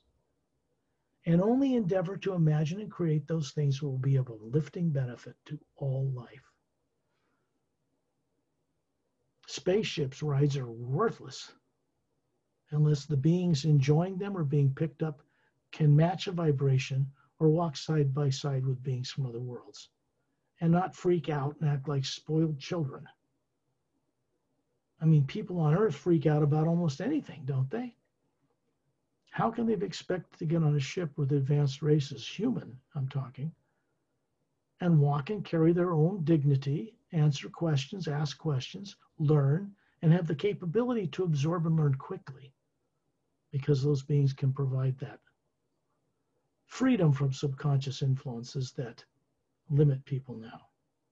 and only endeavor to imagine and create those things that will be of a lifting benefit to all life. Spaceships rides are worthless unless the beings enjoying them or being picked up can match a vibration or walk side by side with beings from other worlds and not freak out and act like spoiled children. I mean, people on Earth freak out about almost anything, don't they? How can they expect to get on a ship with advanced races, human, I'm talking, and walk and carry their own dignity, answer questions, ask questions, learn, and have the capability to absorb and learn quickly? Because those beings can provide that freedom from subconscious influences that limit people now.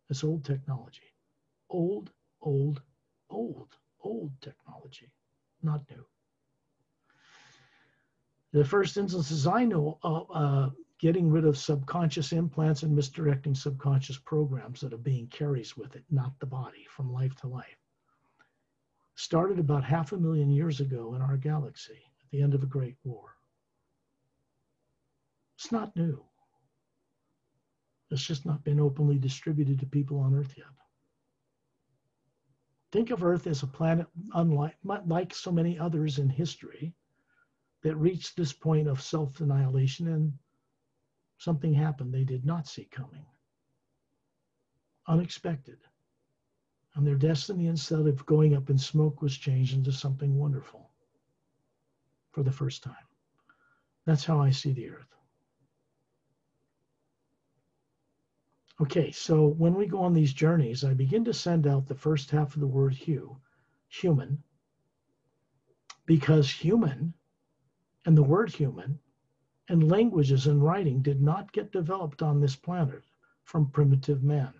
It's old technology. Old technology, not new. The first instances I know of getting rid of subconscious implants and misdirecting subconscious programs that a being carries with it, not the body, from life to life, started about 500,000 years ago in our galaxy at the end of a great war. It's not new. It's just not been openly distributed to people on Earth yet. Think of Earth as a planet like so many others in history that reached this point of self-annihilation, and something happened they did not see coming. Unexpected. And their destiny, instead of going up in smoke, was changed into something wonderful for the first time. That's how I see the Earth. Okay, so when we go on these journeys, I begin to send out the first half of the word human, because human and the word human and languages and writing did not get developed on this planet from primitive man,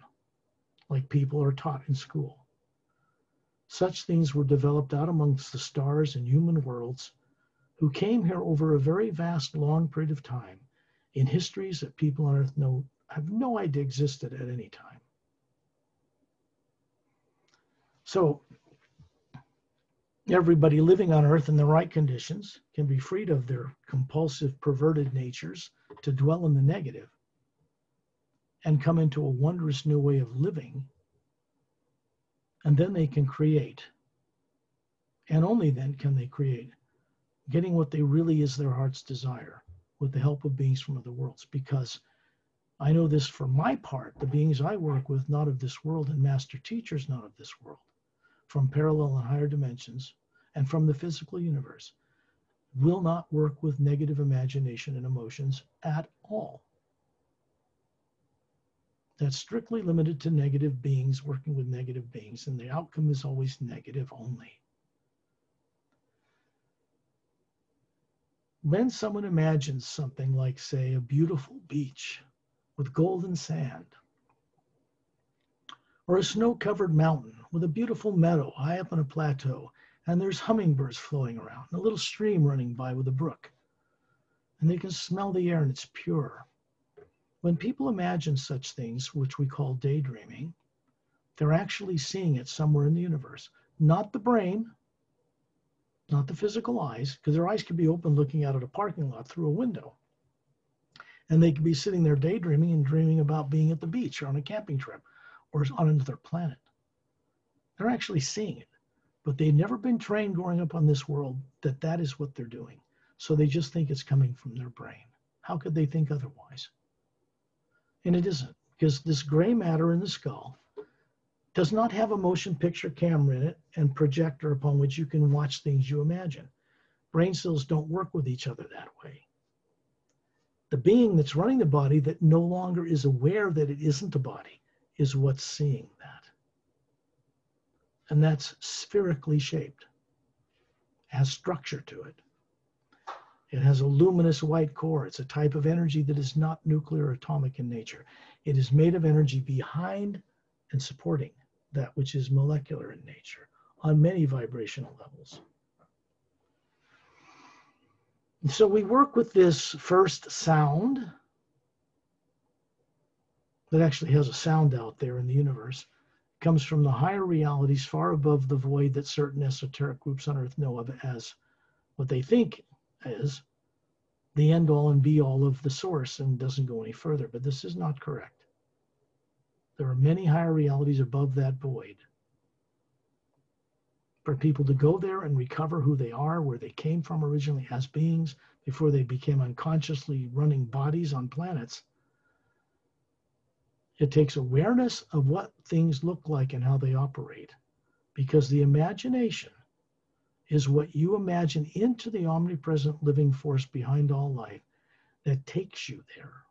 like people are taught in school. Such things were developed out amongst the stars and human worlds who came here over a very vast, long period of time in histories that people on Earth have no idea existed at any time. So everybody living on Earth in the right conditions can be freed of their compulsive, perverted natures to dwell in the negative and come into a wondrous new way of living. And then they can create. And only then can they create, getting what they really is their heart's desire with the help of beings from other worlds. Because I know this for my part, the beings I work with, not of this world, and master teachers not of this world, from parallel and higher dimensions, and from the physical universe, will not work with negative imagination and emotions at all. That's strictly limited to negative beings working with negative beings, and the outcome is always negative only. When someone imagines something like, say, a beautiful beach with golden sand, or a snow-covered mountain with a beautiful meadow high up on a plateau, and there's hummingbirds floating around, and a little stream running by with a brook, and they can smell the air and it's pure. When people imagine such things, which we call daydreaming, they're actually seeing it somewhere in the universe. Not the brain, not the physical eyes, because their eyes could be open looking out at a parking lot through a window. And they could be sitting there daydreaming and dreaming about being at the beach or on a camping trip or on another planet. They're actually seeing it, but they've never been trained growing up on this world that that is what they're doing. So they just think it's coming from their brain. How could they think otherwise? And it isn't, because this gray matter in the skull does not have a motion picture camera in it and projector upon which you can watch things you imagine. Brain cells don't work with each other that way. The being that's running the body that no longer is aware that it isn't a body is what's seeing that. And that's spherically shaped, has structure to it. It has a luminous white core. It's a type of energy that is not nuclear or atomic in nature. It is made of energy behind and supporting that which is molecular in nature on many vibrational levels. And so we work with this first sound that actually has a sound out there in the universe. It comes from the higher realities far above the void that certain esoteric groups on Earth know of as what they think is the end all and be all of the source, and doesn't go any further. But this is not correct. There are many higher realities above that void. For people to go there and recover who they are, where they came from originally as beings, before they became unconsciously running bodies on planets, it takes awareness of what things look like and how they operate. Because the imagination is what you imagine into the omnipresent living force behind all life that takes you there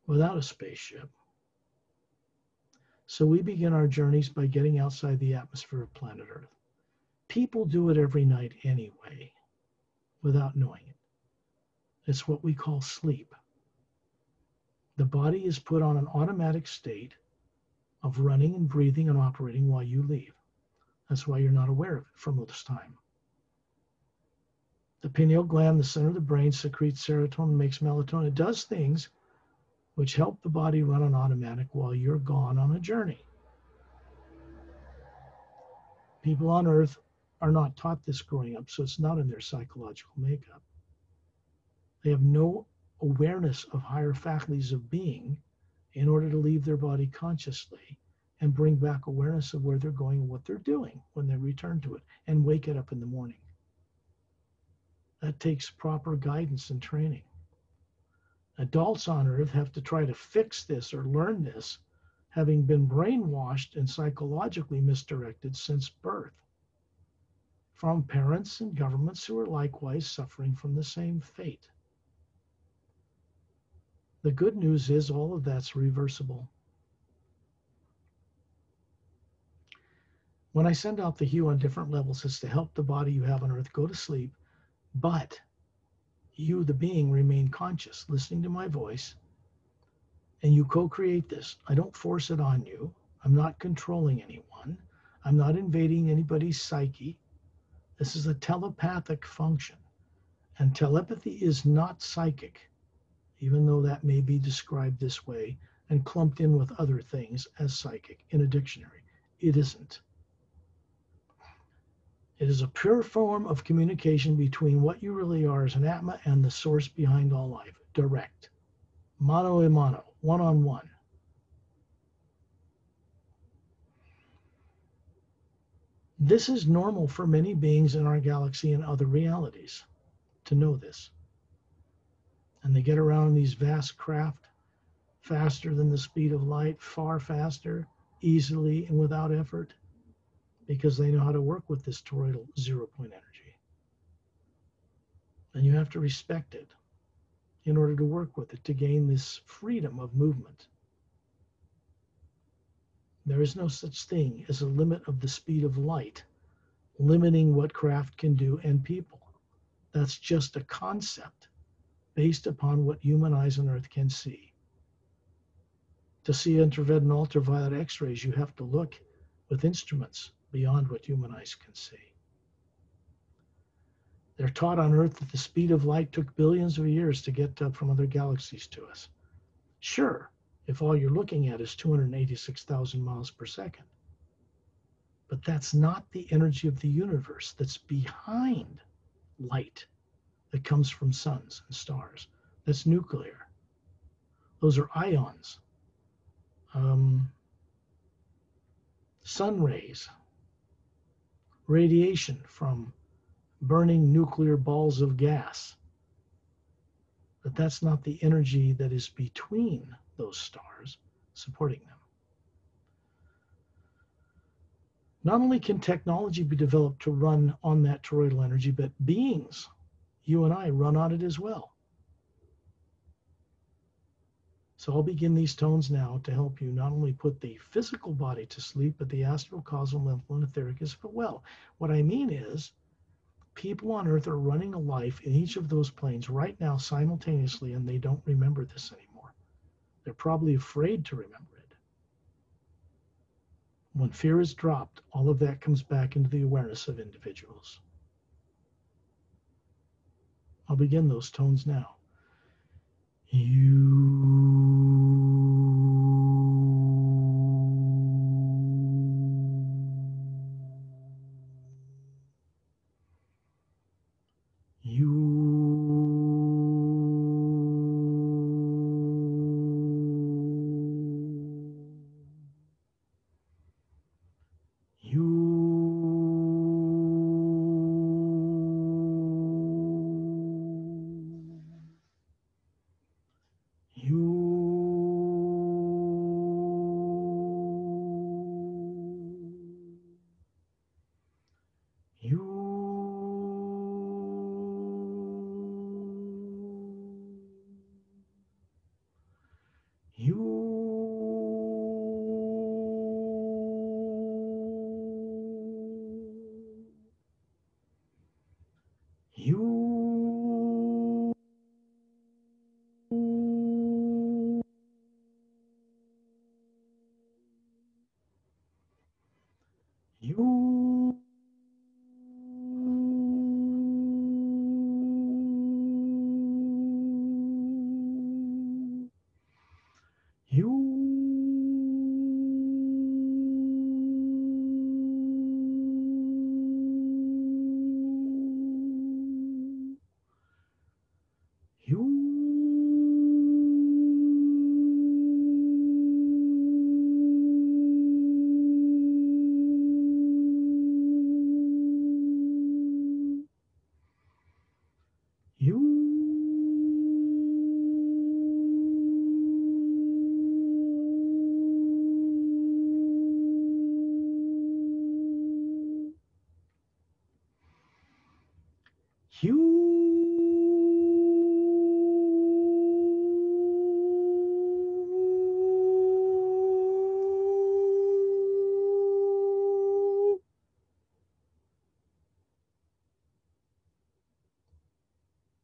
without a spaceship. So we begin our journeys by getting outside the atmosphere of planet Earth. People do it every night anyway, without knowing it. It's what we call sleep. The body is put on an automatic state of running and breathing and operating while you leave. That's why you're not aware of it for most time. The pineal gland, the center of the brain, secretes serotonin, makes melatonin. It does things which help the body run on automatic while you're gone on a journey. People on Earth are not taught this growing up, so it's not in their psychological makeup. They have no awareness of higher faculties of being in order to leave their body consciously and bring back awareness of where they're going and what they're doing when they return to it and wake it up in the morning. That takes proper guidance and training. Adults on Earth have to try to fix this or learn this, having been brainwashed and psychologically misdirected since birth from parents and governments who are likewise suffering from the same fate. The good news is all of that's reversible. When I send out the hue on different levels, it's to help the body you have on Earth go to sleep, but you, the being, remain conscious, listening to my voice, and you co-create this. I don't force it on you. I'm not controlling anyone. I'm not invading anybody's psyche. This is a telepathic function, and telepathy is not psychic, even though that may be described this way and clumped in with other things as psychic in a dictionary. It isn't. It is a pure form of communication between what you really are as an Atma and the source behind all life. Direct. Mano a mano. One-on-one. This is normal for many beings in our galaxy and other realities to know this. And they get around in these vast craft faster than the speed of light, far faster, easily and without effort, because they know how to work with this toroidal zero-point energy. And you have to respect it in order to work with it, to gain this freedom of movement. There is no such thing as a limit of the speed of light, limiting what craft can do and people. That's just a concept based upon what human eyes on Earth can see. To see infrared and ultraviolet X-rays, you have to look with instruments beyond what human eyes can see. They're taught on Earth that the speed of light took billions of years to get up from other galaxies to us. Sure, if all you're looking at is 286,000 miles per second. But that's not the energy of the universe that's behind light that comes from suns and stars. That's nuclear. Those are ions. Sun rays, radiation from burning nuclear balls of gas. But that's not the energy that is between those stars supporting them. Not only can technology be developed to run on that toroidal energy, but beings, you and I, run on it as well. So I'll begin these tones now to help you not only put the physical body to sleep, but the astral, causal, mental, and etheric as well. What I mean is, people on Earth are running a life in each of those planes right now simultaneously, and they don't remember this anymore. They're probably afraid to remember it. When fear is dropped, all of that comes back into the awareness of individuals. I'll begin those tones now.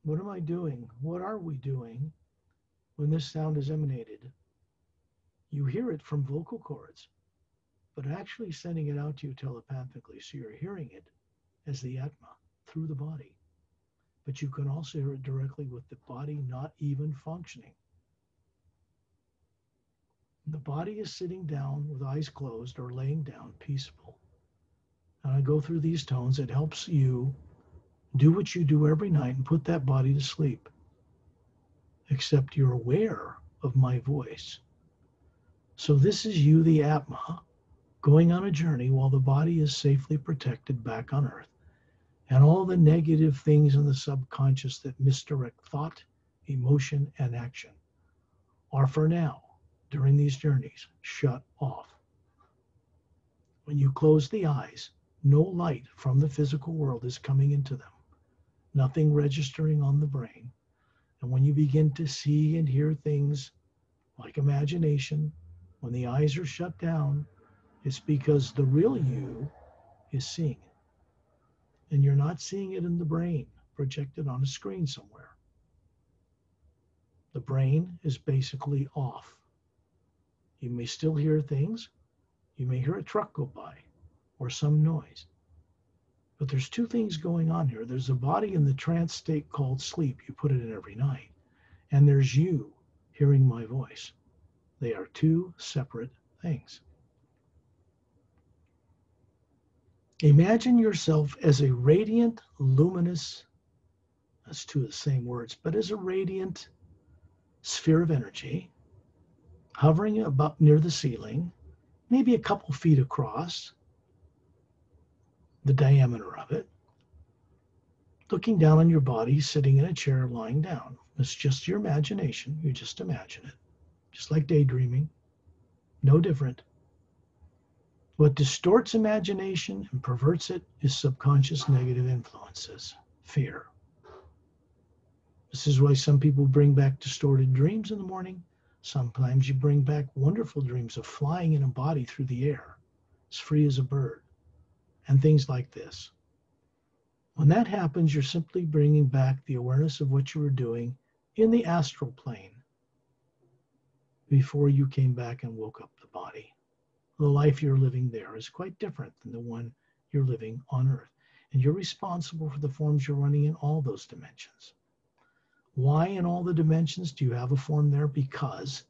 What am I doing? What are we doing when this sound is emanated? You hear it from vocal cords, but actually sending it out to you telepathically. So you're hearing it as the Atma through the body. But you can also hear it directly with the body not even functioning. The body is sitting down with eyes closed or laying down, peaceful. And I go through these tones. It helps you do what you do every night and put that body to sleep. Except you're aware of my voice. So this is you, the Atma, going on a journey while the body is safely protected back on Earth. And all the negative things in the subconscious that misdirect thought, emotion, and action are for now, during these journeys, shut off. When you close the eyes, no light from the physical world is coming into them, nothing registering on the brain. And when you begin to see and hear things like imagination, when the eyes are shut down, it's because the real you is seeing it. And you're not seeing it in the brain, projected on a screen somewhere. The brain is basically off. You may still hear things. You may hear a truck go by or some noise. But there's two things going on here. There's a body in the trance state called sleep. You put it in every night. And there's you hearing my voice. They are two separate things. Imagine yourself as a radiant, luminous, that's two of the same words, but as a radiant sphere of energy, hovering about near the ceiling, maybe a couple feet across, the diameter of it, looking down on your body, sitting in a chair, lying down. It's just your imagination. You just imagine it. Just like daydreaming. No different. What distorts imagination and perverts it is subconscious negative influences, fear. This is why some people bring back distorted dreams in the morning. Sometimes you bring back wonderful dreams of flying in a body through the air, as free as a bird, and things like this. When that happens, you're simply bringing back the awareness of what you were doing in the astral plane before you came back and woke up the body. The life you're living there is quite different than the one you're living on Earth. And you're responsible for the forms you're running in all those dimensions. Why in all the dimensions do you have a form there? Because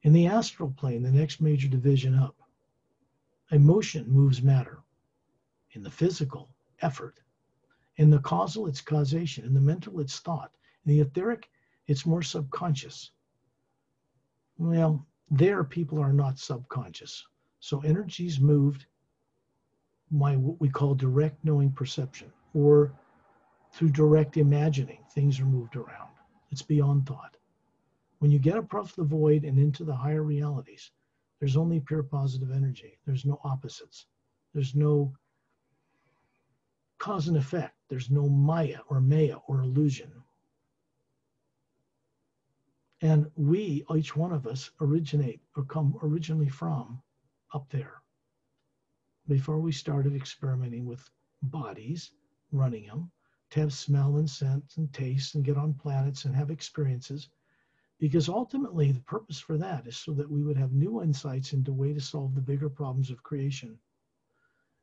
in the astral plane, the next major division up, emotion moves matter. In the physical, effort. In the causal, it's causation. In the mental, it's thought. In the etheric, it's more subconscious. Well, there people are not subconscious. So energy's moved by what we call direct knowing perception, or through direct imagining, things are moved around. It's beyond thought. When you get above the void and into the higher realities, there's only pure positive energy. There's no opposites. There's no cause and effect. There's no maya or illusion. And we, each one of us, originate or come originally from up there. Before we started experimenting with bodies, running them, to have smell and scent and taste and get on planets and have experiences. Because ultimately the purpose for that is so that we would have new insights into a way to solve the bigger problems of creation.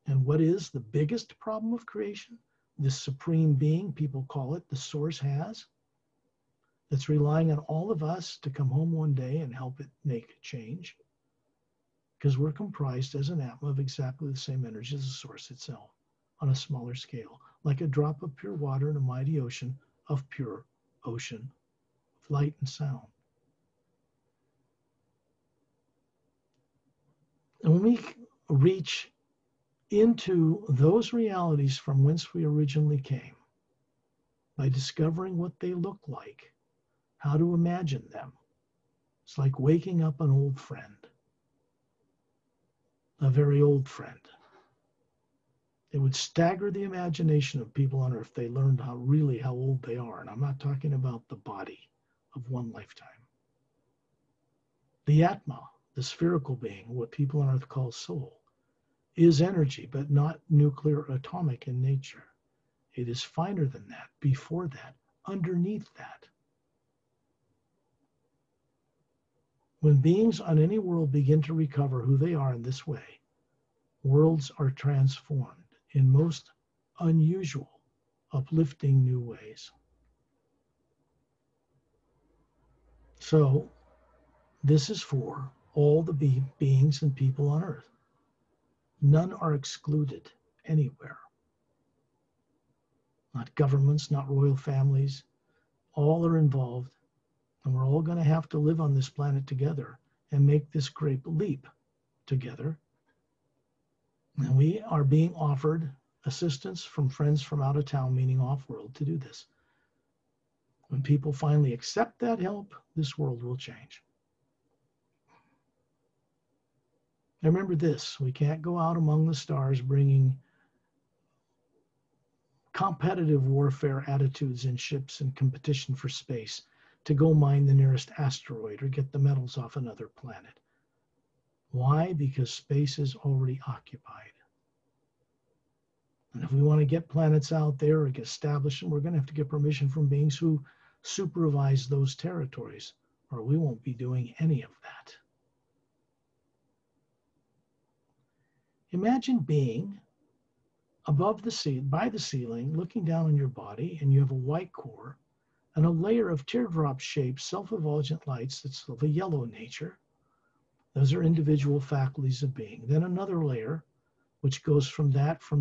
And what is the biggest problem of creation? This supreme being, people call it, the source has, that's relying on all of us to come home one day and help it make change. Because we're comprised as an atom of exactly the same energy as the source itself on a smaller scale, like a drop of pure water in a mighty ocean of pure ocean of light and sound. And when we reach into those realities from whence we originally came, by discovering what they look like, how to imagine them, it's like waking up an old friend, a very old friend. It would stagger the imagination of people on Earth if they learned how old they are. And I'm not talking about the body of one lifetime. The Atma, the spherical being, what people on Earth call soul, is energy, but not nuclear or atomic in nature. It is finer than that, before that, underneath that. When beings on any world begin to recover who they are in this way, worlds are transformed in most unusual, uplifting new ways. So, this is for all the beings and people on Earth. None are excluded anywhere. Not governments, not royal families. All are involved, and we're all going to have to live on this planet together and make this great leap together. And we are being offered assistance from friends from out of town, meaning off-world, to do this. When people finally accept that help, this world will change. Now remember this, we can't go out among the stars bringing competitive warfare attitudes in ships and competition for space to go mine the nearest asteroid or get the metals off another planet. Why? Because space is already occupied. And if we want to get planets out there or establish them, we're going to have to get permission from beings who supervise those territories, or we won't be doing any of that. Imagine being above the sea, by the ceiling, looking down on your body, and you have a white core and a layer of teardrop-shaped self-effulgent lights that's of a yellow nature. Those are individual faculties of being. Then another layer, which goes from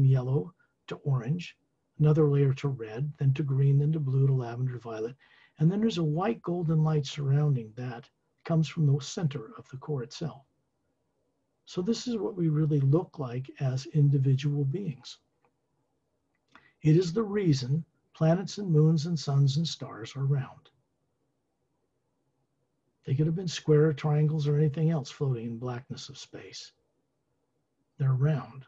yellow to orange, another layer to red, then to green, then to blue, to lavender, violet. And then there's a white golden light surrounding that comes from the center of the core itself. So this is what we really look like as individual beings. It is the reason planets and moons and suns and stars are round. They could have been square, triangles, or anything else floating in blackness of space. They're round.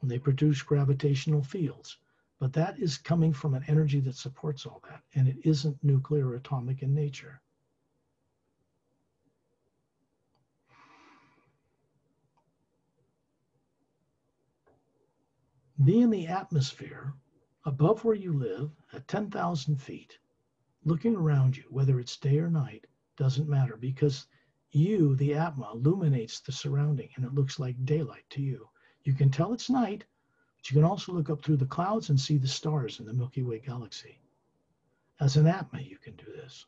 And they produce gravitational fields. But that is coming from an energy that supports all that. And it isn't nuclear or atomic in nature. Be in the atmosphere above where you live at 10,000 feet, looking around you, whether it's day or night, doesn't matter, because you, the Atma, illuminates the surrounding and it looks like daylight to you. You can tell it's night, but you can also look up through the clouds and see the stars in the Milky Way galaxy. As an Atma, you can do this.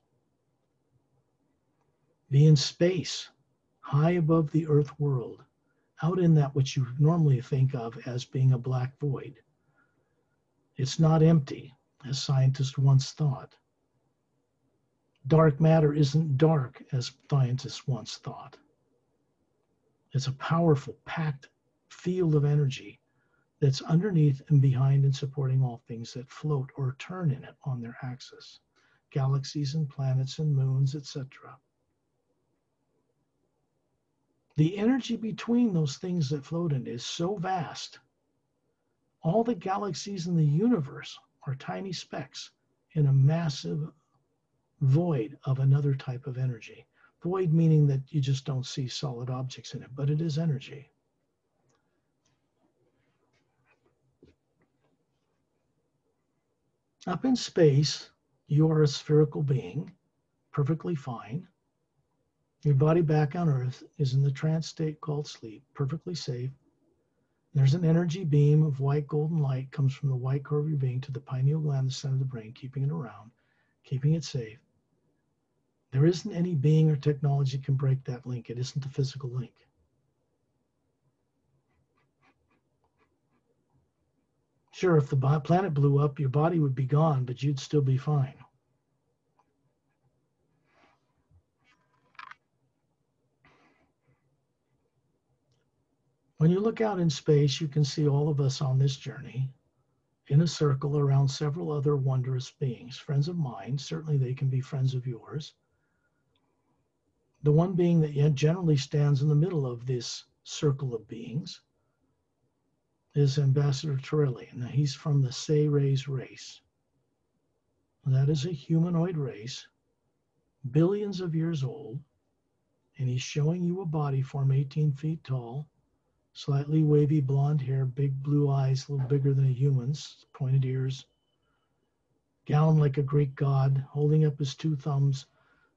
Be in space, high above the Earth world, out in that which you normally think of as being a black void. It's not empty, as scientists once thought. Dark matter isn't dark, as scientists once thought. It's a powerful, packed field of energy that's underneath and behind and supporting all things that float or turn in it on their axis. Galaxies and planets and moons, etc. The energy between those things that float in it is so vast. All the galaxies in the universe are tiny specks in a massive void of another type of energy. Void meaning that you just don't see solid objects in it, but it is energy. Up in space, you are a spherical being, perfectly fine. Your body back on Earth is in the trance state called sleep, perfectly safe. There's an energy beam of white golden light comes from the white core of your being to the pineal gland, the center of the brain, keeping it around, keeping it safe. There isn't any being or technology can break that link. It isn't a physical link. Sure, if the planet blew up, your body would be gone, but you'd still be fine. When you look out in space, you can see all of us on this journey in a circle around several other wondrous beings, friends of mine. Certainly they can be friends of yours. The one being that generally stands in the middle of this circle of beings is Ambassador Torelli. Now, he's from the Say-Rays race. That is a humanoid race, billions of years old, and he's showing you a body form 18 feet tall, slightly wavy blonde hair, big blue eyes, a little bigger than a human's, pointed ears, gowned like a Greek god, holding up his two thumbs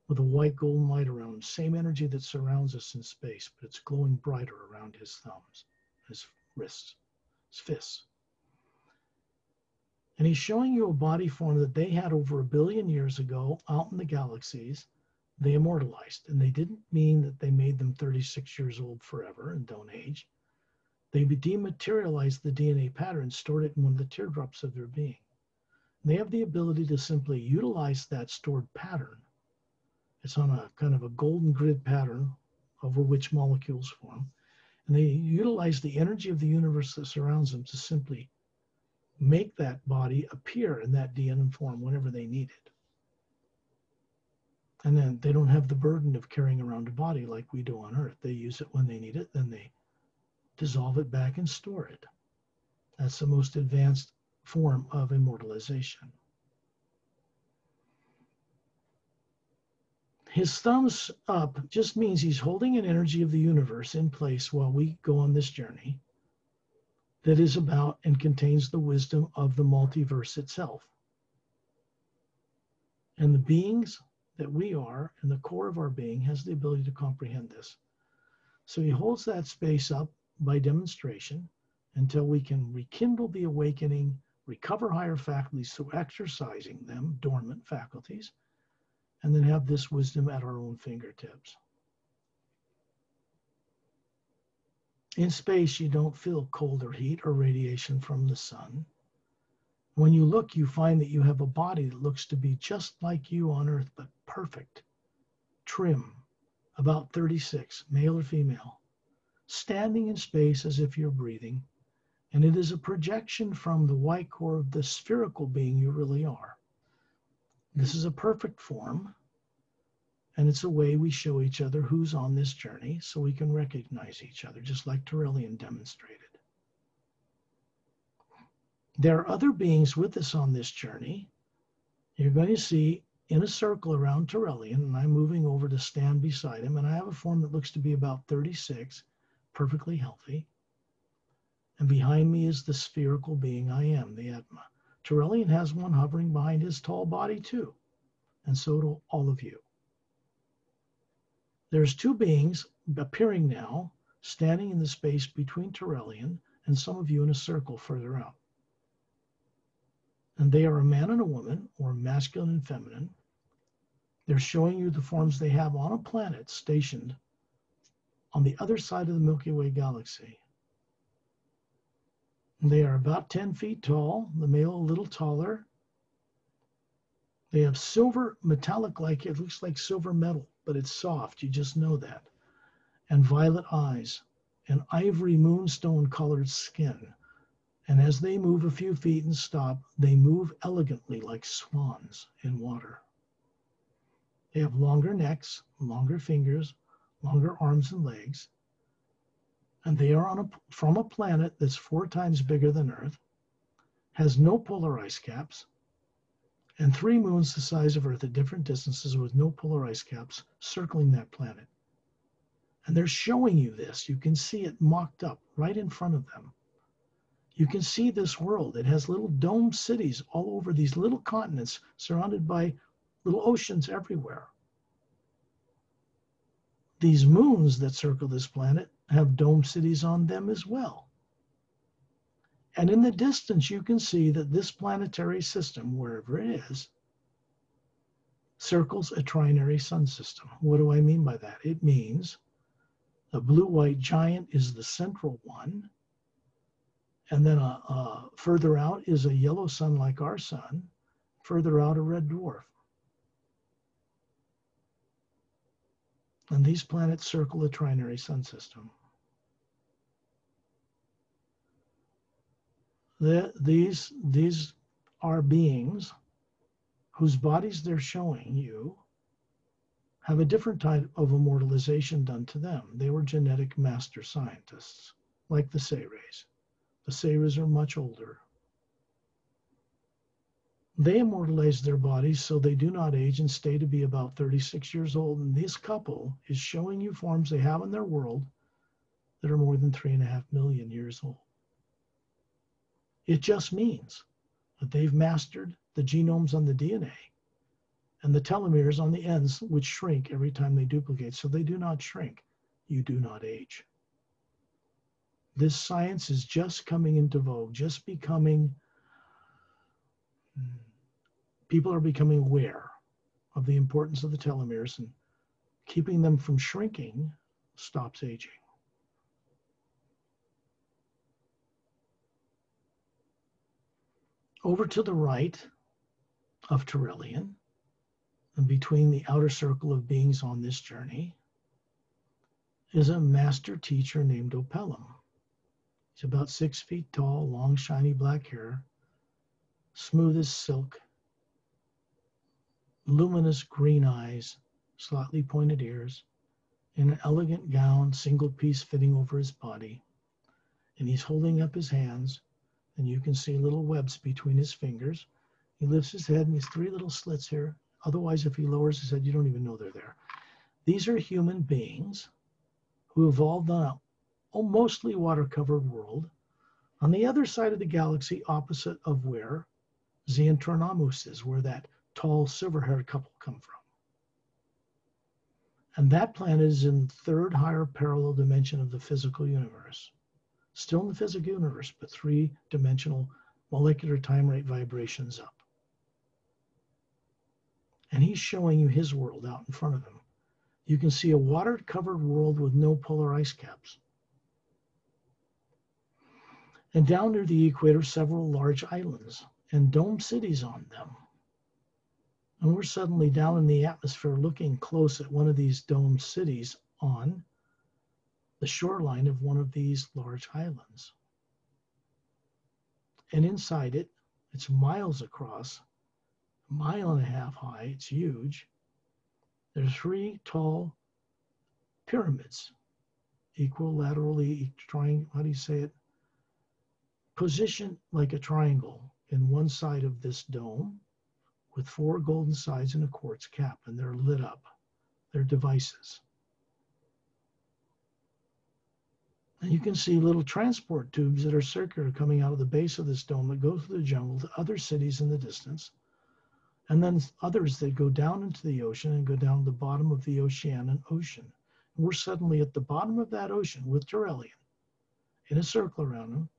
with a white golden light around him. Same energy that surrounds us in space, but it's glowing brighter around his thumbs, his wrists, his fists. And he's showing you a body form that they had over 1 billion years ago out in the galaxies. They immortalized, and they didn't mean that they made them 36 years old forever and don't age. They dematerialized the DNA pattern, stored it in one of the teardrops of their being. And they have the ability to simply utilize that stored pattern. It's on a kind of a golden grid pattern over which molecules form. And they utilize the energy of the universe that surrounds them to simply make that body appear in that DNA form whenever they need it. And then they don't have the burden of carrying around a body like we do on Earth. They use it when they need it, then they dissolve it back and store it. That's the most advanced form of immortalization. His thumbs up just means he's holding an energy of the universe in place while we go on this journey that is about and contains the wisdom of the multiverse itself. And the beings that we are, and the core of our being, has the ability to comprehend this. So he holds that space up by demonstration until we can rekindle the awakening, recover higher faculties through exercising them, dormant faculties, and then have this wisdom at our own fingertips. In space, you don't feel cold or heat or radiation from the sun. When you look, you find that you have a body that looks to be just like you on Earth, but perfect, trim, about 36, male or female, standing in space as if you're breathing, and it is a projection from the white core of the spherical being you really are. This is a perfect form, and it's a way we show each other who's on this journey so we can recognize each other, just like Torellian demonstrated. There are other beings with us on this journey. You're going to see in a circle around Torellian, and I'm moving over to stand beside him, and I have a form that looks to be about 36, perfectly healthy. And behind me is the spherical being I am, the Atma. Tyrrellian has one hovering behind his tall body too, and so do all of you. There's two beings appearing now, standing in the space between Tyrrellian and some of you in a circle further out. And they are a man and a woman, or masculine and feminine. They're showing you the forms they have on a planet stationed on the other side of the Milky Way galaxy. They are about 10 feet tall, the male a little taller. They have silver metallic, like it looks like silver metal, but it's soft, you just know that. And violet eyes, and ivory moonstone colored skin. And as they move a few feet and stop, they move elegantly like swans in water. They have longer necks, longer fingers, longer arms and legs. And they are from a planet that's 4 times bigger than Earth, has no polar ice caps, and 3 moons the size of Earth at different distances with no polar ice caps circling that planet. And they're showing you this. You can see it mocked up right in front of them. You can see this world. It has little dome cities all over these little continents surrounded by little oceans everywhere. These moons that circle this planet have dome cities on them as well. And in the distance, you can see that this planetary system, wherever it is, circles a trinary sun system. What do I mean by that? It means the blue-white giant is the central one, and then further out is a yellow sun like our sun, further out a red dwarf. And these planets circle a trinary sun system. These are beings whose bodies they're showing you have a different type of immortalization done to them. They were genetic master scientists, like the Sayres. The Sayres are much older. They immortalize their bodies so they do not age and stay to be about 36 years old. And this couple is showing you forms they have in their world that are more than 3.5 million years old. It just means that they've mastered the genomes on the DNA and the telomeres on the ends, which shrink every time they duplicate. So they do not shrink. You do not age. This science is just coming into vogue, just becoming, people are becoming aware of the importance of the telomeres, and keeping them from shrinking stops aging. Over to the right of Tyrrellian, and between the outer circle of beings on this journey, is a master teacher named Opellum. He's about 6 feet tall, long, shiny black hair, smooth as silk, luminous green eyes, slightly pointed ears, in an elegant gown, single piece fitting over his body. And he's holding up his hands, and you can see little webs between his fingers. He lifts his head, and he's 3 little slits here. Otherwise, if he lowers his head, you don't even know they're there. These are human beings who evolved on a mostly water-covered world on the other side of the galaxy, opposite of where Xantronamus is, where that tall silver-haired couple come from. And that planet is in 3rd higher parallel dimension of the physical universe. Still in the physical universe, but 3-dimensional molecular time rate vibrations up. And he's showing you his world out in front of him. You can see a water-covered world with no polar ice caps. And down near the equator, several large islands and dome cities on them. And we're suddenly down in the atmosphere looking close at one of these dome cities on the shoreline of one of these large islands. And inside it, it's miles across, 1.5 miles high, it's huge. There's 3 tall pyramids, equilaterally, how do you say it? Positioned like a triangle in one side of this dome with 4 golden sides and a quartz cap, and they're lit up. They're devices. And you can see little transport tubes that are circular coming out of the base of this dome that go through the jungle to other cities in the distance. And then others that go down into the ocean and go down to the bottom of the Oceanian Ocean. And we're suddenly at the bottom of that ocean with Turellian in a circle around him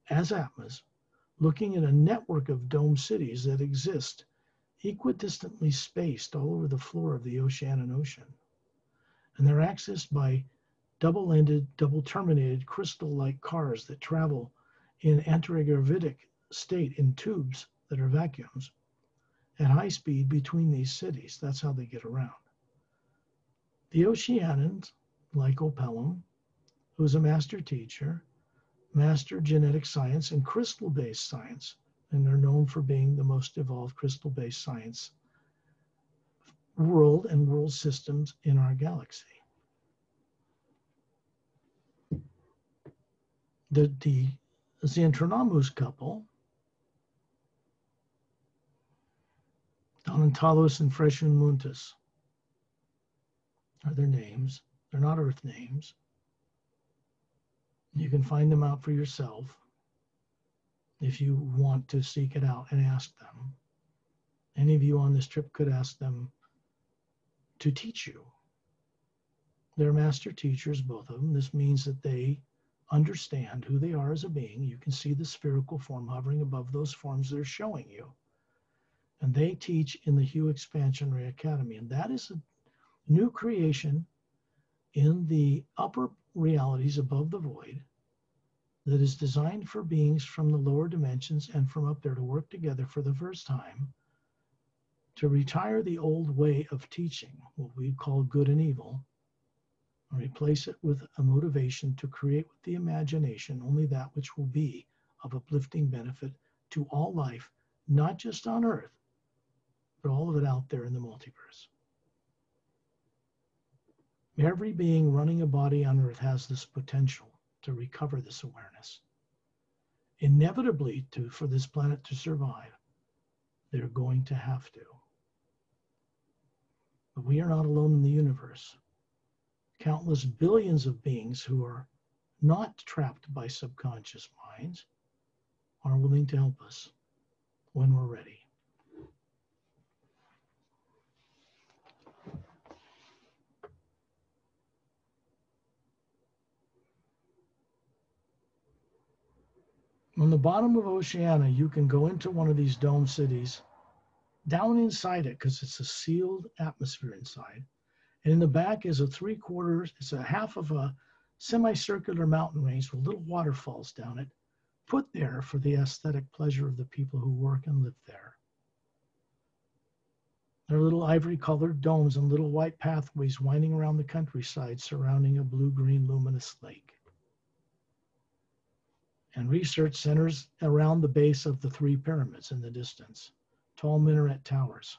as Atmas, looking at a network of dome cities that exist equidistantly spaced all over the floor of the Oceanian Ocean. And they're accessed by double-ended, double-terminated crystal-like cars that travel in antigravitic state in tubes that are vacuums at high speed between these cities. That's how they get around. The Oceanians, like Opelum, who's a master teacher, master genetic science and crystal-based science, and they're known for being the most evolved crystal-based science world and world systems in our galaxy. The Xantronamus couple, Donatalos and Freshun Muntus, are their names. They're not Earth names. You can find them out for yourself if you want to seek it out and ask them. Any of you on this trip could ask them to teach you. They're master teachers, both of them. This means that they understand who they are as a being. You can see the spherical form hovering above those forms they're showing you. And they teach in the Hue Expansion Ray Academy. And that is a new creation in the upper realities above the void that is designed for beings from the lower dimensions and from up there to work together for the first time to retire the old way of teaching, what we call good and evil, and replace it with a motivation to create with the imagination only that which will be of uplifting benefit to all life, not just on Earth, but all of it out there in the multiverse. Every being running a body on Earth has this potential to recover this awareness. Inevitably, for this planet to survive, they're going to have to. But we are not alone in the universe. Countless billions of beings who are not trapped by subconscious minds are willing to help us when we're ready. On the bottom of Oceania, you can go into one of these dome cities, down inside it, because it's a sealed atmosphere inside. And in the back is it's a half of a semicircular mountain range with little waterfalls down it, put there for the aesthetic pleasure of the people who work and live there. There are little ivory-colored domes and little white pathways winding around the countryside surrounding a blue-green luminous lake. And research centers around the base of the 3 pyramids in the distance, tall minaret towers.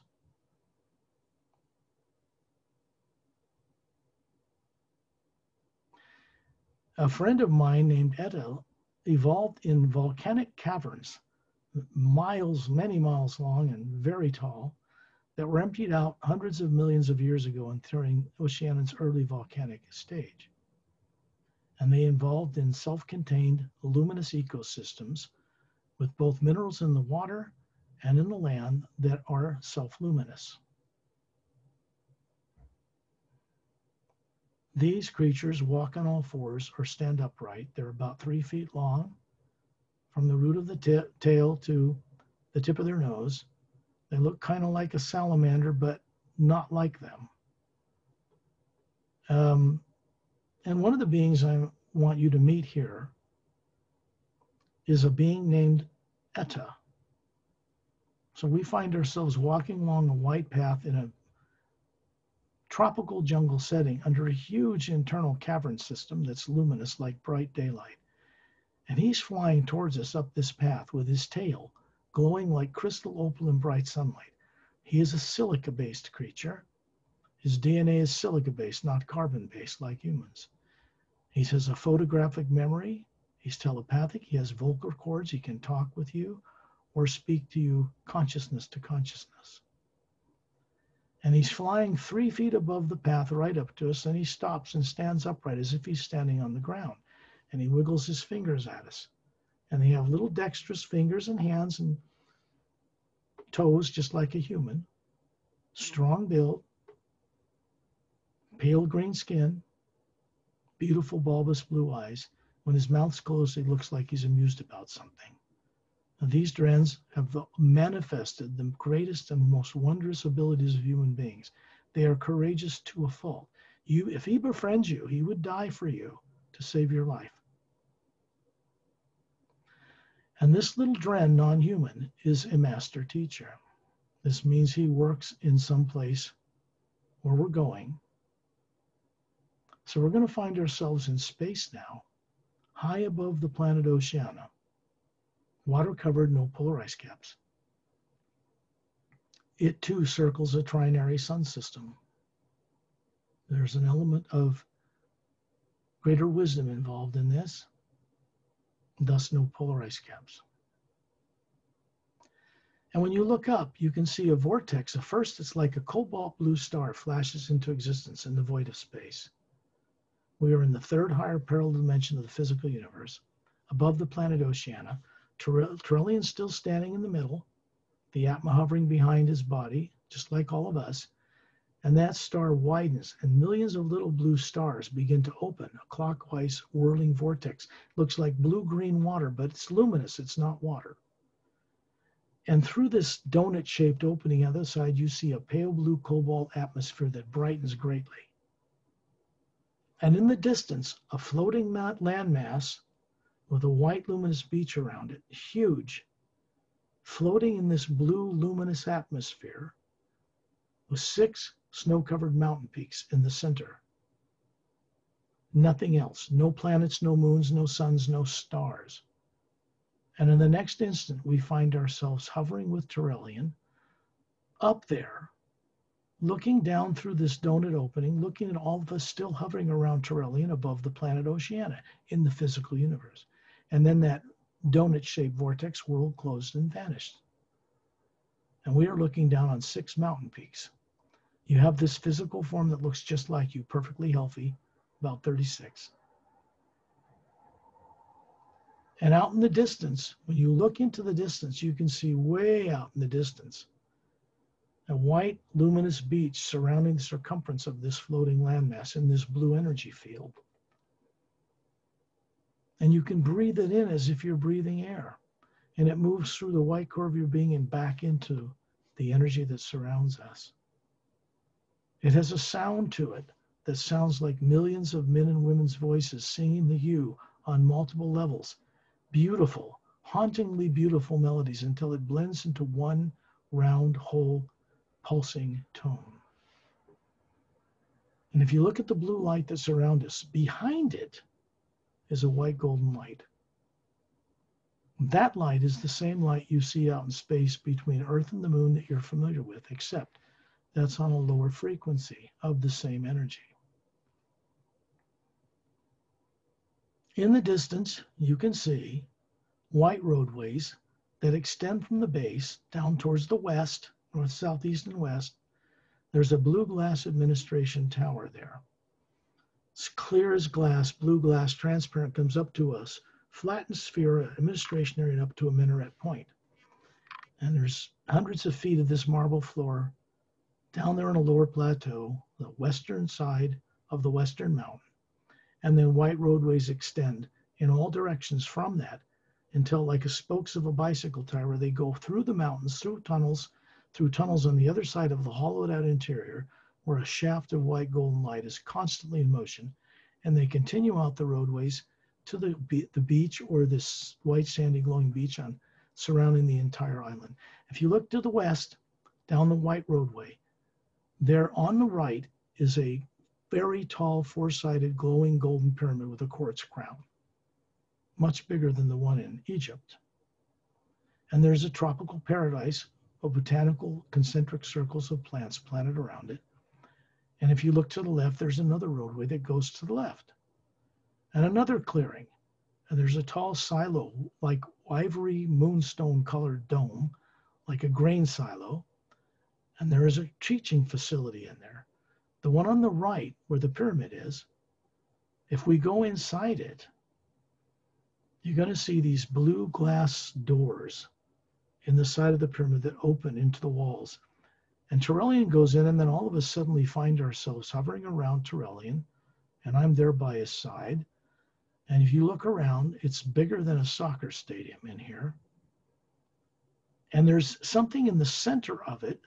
A friend of mine named Etta evolved in volcanic caverns, many miles long and very tall, that were emptied out hundreds of millions of years ago during Oceania's early volcanic stage. And they evolved in self-contained luminous ecosystems with both minerals in the water and in the land that are self-luminous. These creatures walk on all fours or stand upright. They're about 3 feet long from the root of the tail to the tip of their nose. They look kind of like a salamander, but not like them. And one of the beings I want you to meet here is a being named Etta. So we find ourselves walking along a white path in a tropical jungle setting under a huge internal cavern system that's luminous like bright daylight. And he's flying towards us up this path with his tail glowing like crystal opal in bright sunlight. He is a silica-based creature. His DNA is silica-based, not carbon-based like humans. He has a photographic memory. He's telepathic. He has vocal cords. He can talk with you or speak to you consciousness to consciousness. And he's flying 3 feet above the path right up to us, and he stops and stands upright as if he's standing on the ground. and he wiggles his fingers at us. And they have little dexterous fingers and hands and toes, just like a human, strong build, pale green skin, beautiful bulbous blue eyes. When his mouth's closed, he looks like he's amused about something. Now, these drens have manifested the greatest and most wondrous abilities of human beings. They are courageous to a fault. If he befriends you, he would die for you to save your life. And this little dren, non-human, is a master teacher. This means he works in some place where we're going. So we're going to find ourselves in space now, high above the planet Oceana. Water covered, no polar ice caps. It too circles a trinary sun system. There's an element of greater wisdom involved in this, thus no polar ice caps. And when you look up, you can see a vortex. At first, it's like a cobalt blue star flashes into existence in the void of space. We are in the third higher parallel dimension of the physical universe, above the planet Oceana. Trillian's still standing in the middle, the Atma hovering behind his body, just like all of us. And that star widens, and millions of little blue stars begin to open, a clockwise whirling vortex. Looks like blue-green water, but it's luminous, it's not water. And through this donut-shaped opening on the other side, you see a pale blue cobalt atmosphere that brightens greatly. And in the distance, a floating landmass with a white luminous beach around it, huge, floating in this blue luminous atmosphere with 6 snow-covered mountain peaks in the center. Nothing else, no planets, no moons, no suns, no stars. And in the next instant, we find ourselves hovering with Trillian up there, looking down through this donut opening, looking at all of us still hovering around Trillian above the planet Oceana in the physical universe. And then that donut-shaped vortex whirled, closed, and vanished. And we are looking down on 6 mountain peaks. You have this physical form that looks just like you, perfectly healthy, about 36. And out in the distance, when you look into the distance, you can see way out in the distance a white luminous beach surrounding the circumference of this floating landmass in this blue energy field. And you can breathe it in as if you're breathing air. And it moves through the white core of your being and back into the energy that surrounds us. It has a sound to it that sounds like millions of men and women's voices singing the you on multiple levels. Beautiful, hauntingly beautiful melodies until it blends into one round, whole, pulsing tone. And if you look at the blue light that surrounds us, behind it is a white golden light. That light is the same light you see out in space between Earth and the moon that you're familiar with, except that's on a lower frequency of the same energy. In the distance, you can see white roadways that extend from the base down towards the west, north, south, east, and west. There's a blue glass administration tower there. It's clear as glass, blue glass, transparent, comes up to us, flattened sphere, administration area, up to a minaret point. And there's hundreds of feet of this marble floor down there on a lower plateau, the western side of the western mountain. And then white roadways extend in all directions from that until, like the spokes of a bicycle tire, they go through the mountains, through tunnels on the other side of the hollowed out interior, where a shaft of white golden light is constantly in motion. And they continue out the roadways to the beach, or this white sandy glowing beach surrounding the entire island. If you look to the west, down the white roadway, there on the right is a very tall, four-sided, glowing golden pyramid with a quartz crown, much bigger than the one in Egypt. And there's a tropical paradise of botanical concentric circles of plants planted around it. And if you look to the left, there's another roadway that goes to the left, and another clearing. And there's a tall silo, like ivory moonstone-colored dome, like a grain silo. And there is a teaching facility in there. The one on the right, where the pyramid is, if we go inside it, you're going to see these blue glass doors in the side of the pyramid that open into the walls. And Turelian goes in, and then all of us suddenly find ourselves hovering around Turelian, and I'm there by his side. And if you look around, it's bigger than a soccer stadium in here. And there's something in the center of it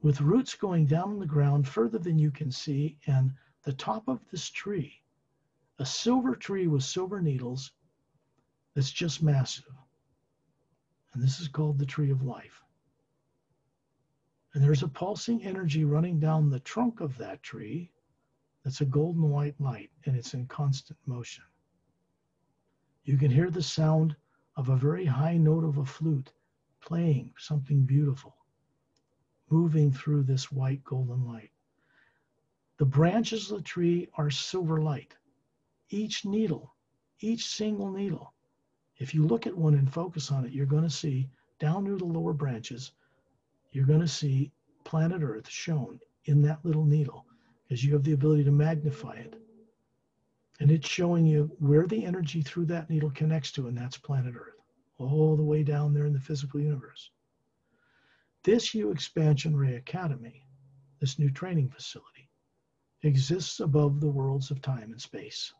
with roots going down in the ground further than you can see. And the top of this tree, a silver tree with silver needles, that's just massive. And this is called the Tree of Life. And there's a pulsing energy running down the trunk of that tree that's a golden white light, and it's in constant motion. You can hear the sound of a very high note of a flute playing something beautiful, moving through this white golden light. The branches of the tree are silver light. Each needle, each single needle, if you look at one and focus on it, you're going to see down near the lower branches, you're going to see planet Earth shown in that little needle because you have the ability to magnify it. And it's showing you where the energy through that needle connects to, and that's planet Earth, all the way down there in the physical universe. This U Expansion Ray Academy, this new training facility, exists above the worlds of time and space.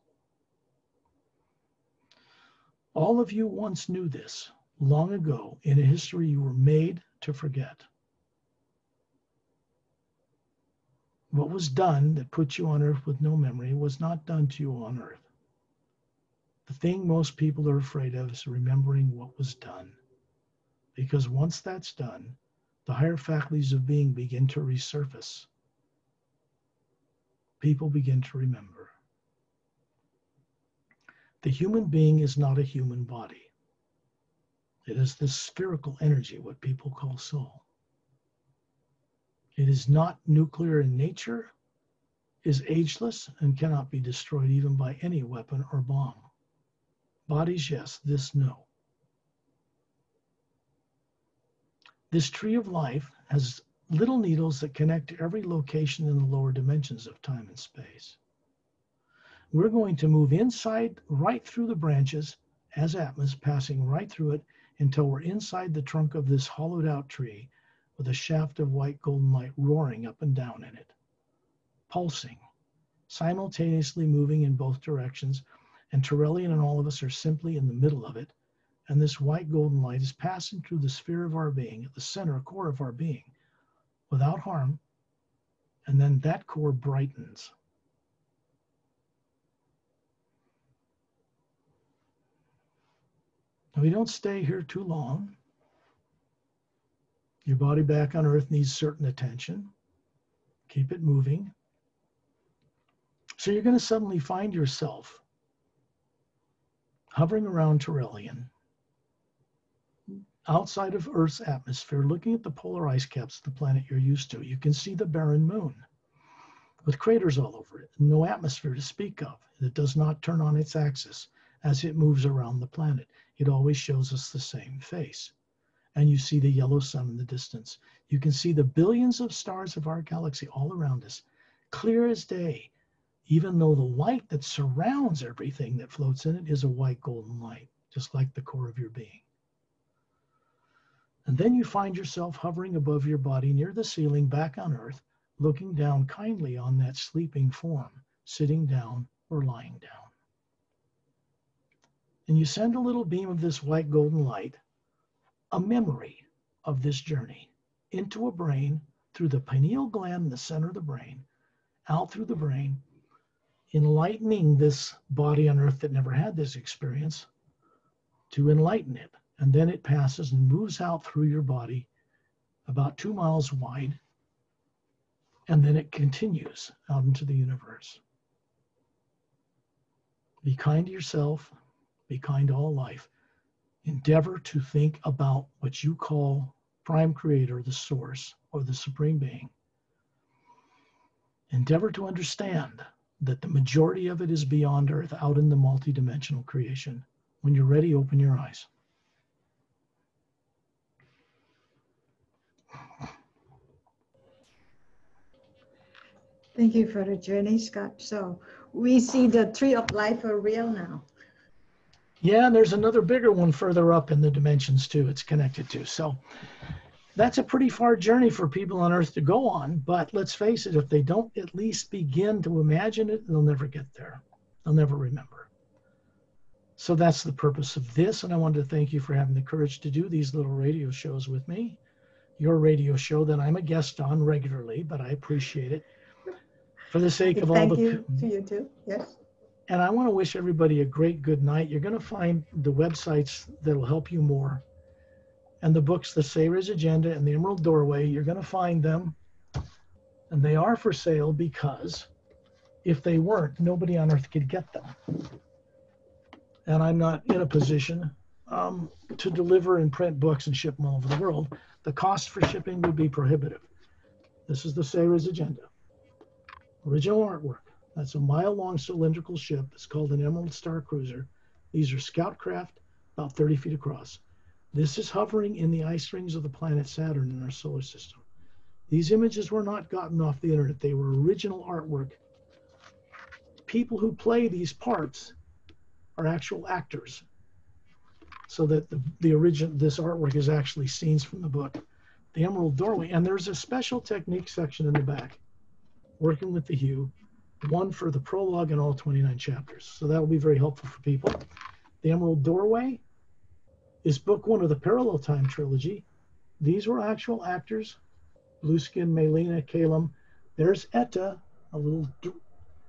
All of you once knew this long ago in a history you were made to forget. What was done that put you on Earth with no memory was not done to you on Earth. The thing most people are afraid of is remembering what was done. Because once that's done, the higher faculties of being begin to resurface. People begin to remember. The human being is not a human body. It is this spherical energy, what people call soul. It is not nuclear in nature, is ageless, and cannot be destroyed even by any weapon or bomb. Bodies, yes. This, no. This tree of life has little needles that connect to every location in the lower dimensions of time and space. We're going to move inside, right through the branches as Atmas, passing right through it until we're inside the trunk of this hollowed out tree with a shaft of white golden light roaring up and down in it, pulsing, simultaneously moving in both directions, and Turelian and all of us are simply in the middle of it, and this white golden light is passing through the sphere of our being, at the center, core of our being, without harm, and then that core brightens. We don't stay here too long. Your body back on Earth needs certain attention. Keep it moving. So you're going to suddenly find yourself hovering around Turelian, outside of Earth's atmosphere, looking at the polar ice caps of the planet you're used to. You can see the barren moon with craters all over it, no atmosphere to speak of. It does not turn on its axis as it moves around the planet. It always shows us the same face. And you see the yellow sun in the distance. You can see the billions of stars of our galaxy all around us, clear as day, even though the light that surrounds everything that floats in it is a white golden light, just like the core of your being. And then you find yourself hovering above your body near the ceiling back on Earth, looking down kindly on that sleeping form, sitting down or lying down. And you send a little beam of this white golden light, a memory of this journey, into a brain through the pineal gland in the center of the brain, out through the brain, enlightening this body on Earth that never had this experience, to enlighten it. And then it passes and moves out through your body about 2 miles wide, and then it continues out into the universe. Be kind to yourself, be kind to all life. Endeavor to think about what you call Prime Creator, the Source, or the Supreme Being. Endeavor to understand that the majority of it is beyond Earth, out in the multidimensional creation. When you're ready, open your eyes. Thank you for the journey, Scott. So we see the tree of life for real now. Yeah, and there's another bigger one further up in the dimensions too. It's connected to. So that's a pretty far journey for people on Earth to go on. But let's face it, if they don't at least begin to imagine it, they'll never get there. They'll never remember. So that's the purpose of this. And I wanted to thank you for having the courage to do these little radio shows with me. Your radio show that I'm a guest on regularly, but I appreciate it. For the sake of all Thank the, you to you too. Yes. and I want to wish everybody a great good night. You're going to find the websites that'll help you more, and the books, The Savior's Agenda and The Emerald Doorway. You're going to find them, and they are for sale because if they weren't, nobody on earth could get them. And I'm not in a position to deliver and print books and ship them all over the world. The cost for shipping would be prohibitive. This is The Savior's Agenda. Original artwork. That's a mile-long cylindrical ship. It's called an Emerald Star Cruiser. These are scout craft, about 30 feet across. This is hovering in the ice rings of the planet Saturn in our solar system. These images were not gotten off the internet. They were original artwork. People who play these parts are actual actors, so that this artwork is actually scenes from the book, The Emerald Doorway. And there's a special technique section in the back, working with the hue, one for the prologue and all 29 chapters. So that will be very helpful for people. The Emerald Doorway is book one of the Parallel Time trilogy. These were actual actors. Blueskin, Melina, Calum. There's Etta, a little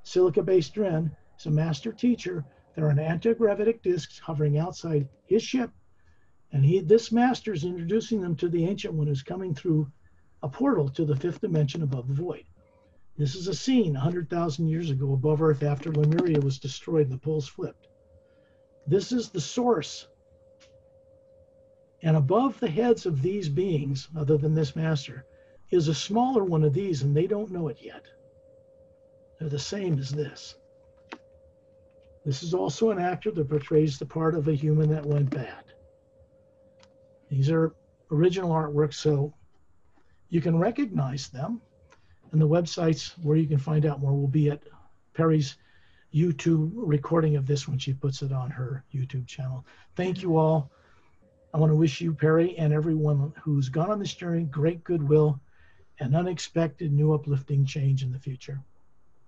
silica-based Dren. He's a master teacher. There are anti-gravitic discs hovering outside his ship. And this master is introducing them to the Ancient One who's coming through a portal to the fifth dimension above the void. This is a scene 100,000 years ago above Earth after Lemuria was destroyed and the poles flipped. This is the source. And above the heads of these beings, other than this master, is a smaller one of these, and they don't know it yet. They're the same as this. This is also an actor that portrays the part of a human that went bad. These are original artworks, so you can recognize them. And the websites where you can find out more will be at Perry's YouTube recording of this when she puts it on her YouTube channel. Thank you all. I want to wish you, Perry, and everyone who's gone on this journey, great goodwill and unexpected new uplifting change in the future.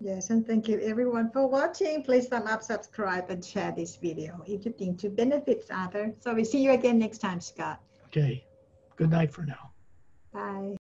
Yes, and thank you everyone for watching. Please thumb up, subscribe, and share this video if you think to benefit others. So we see you again next time, Scott. Okay. Good night for now. Bye.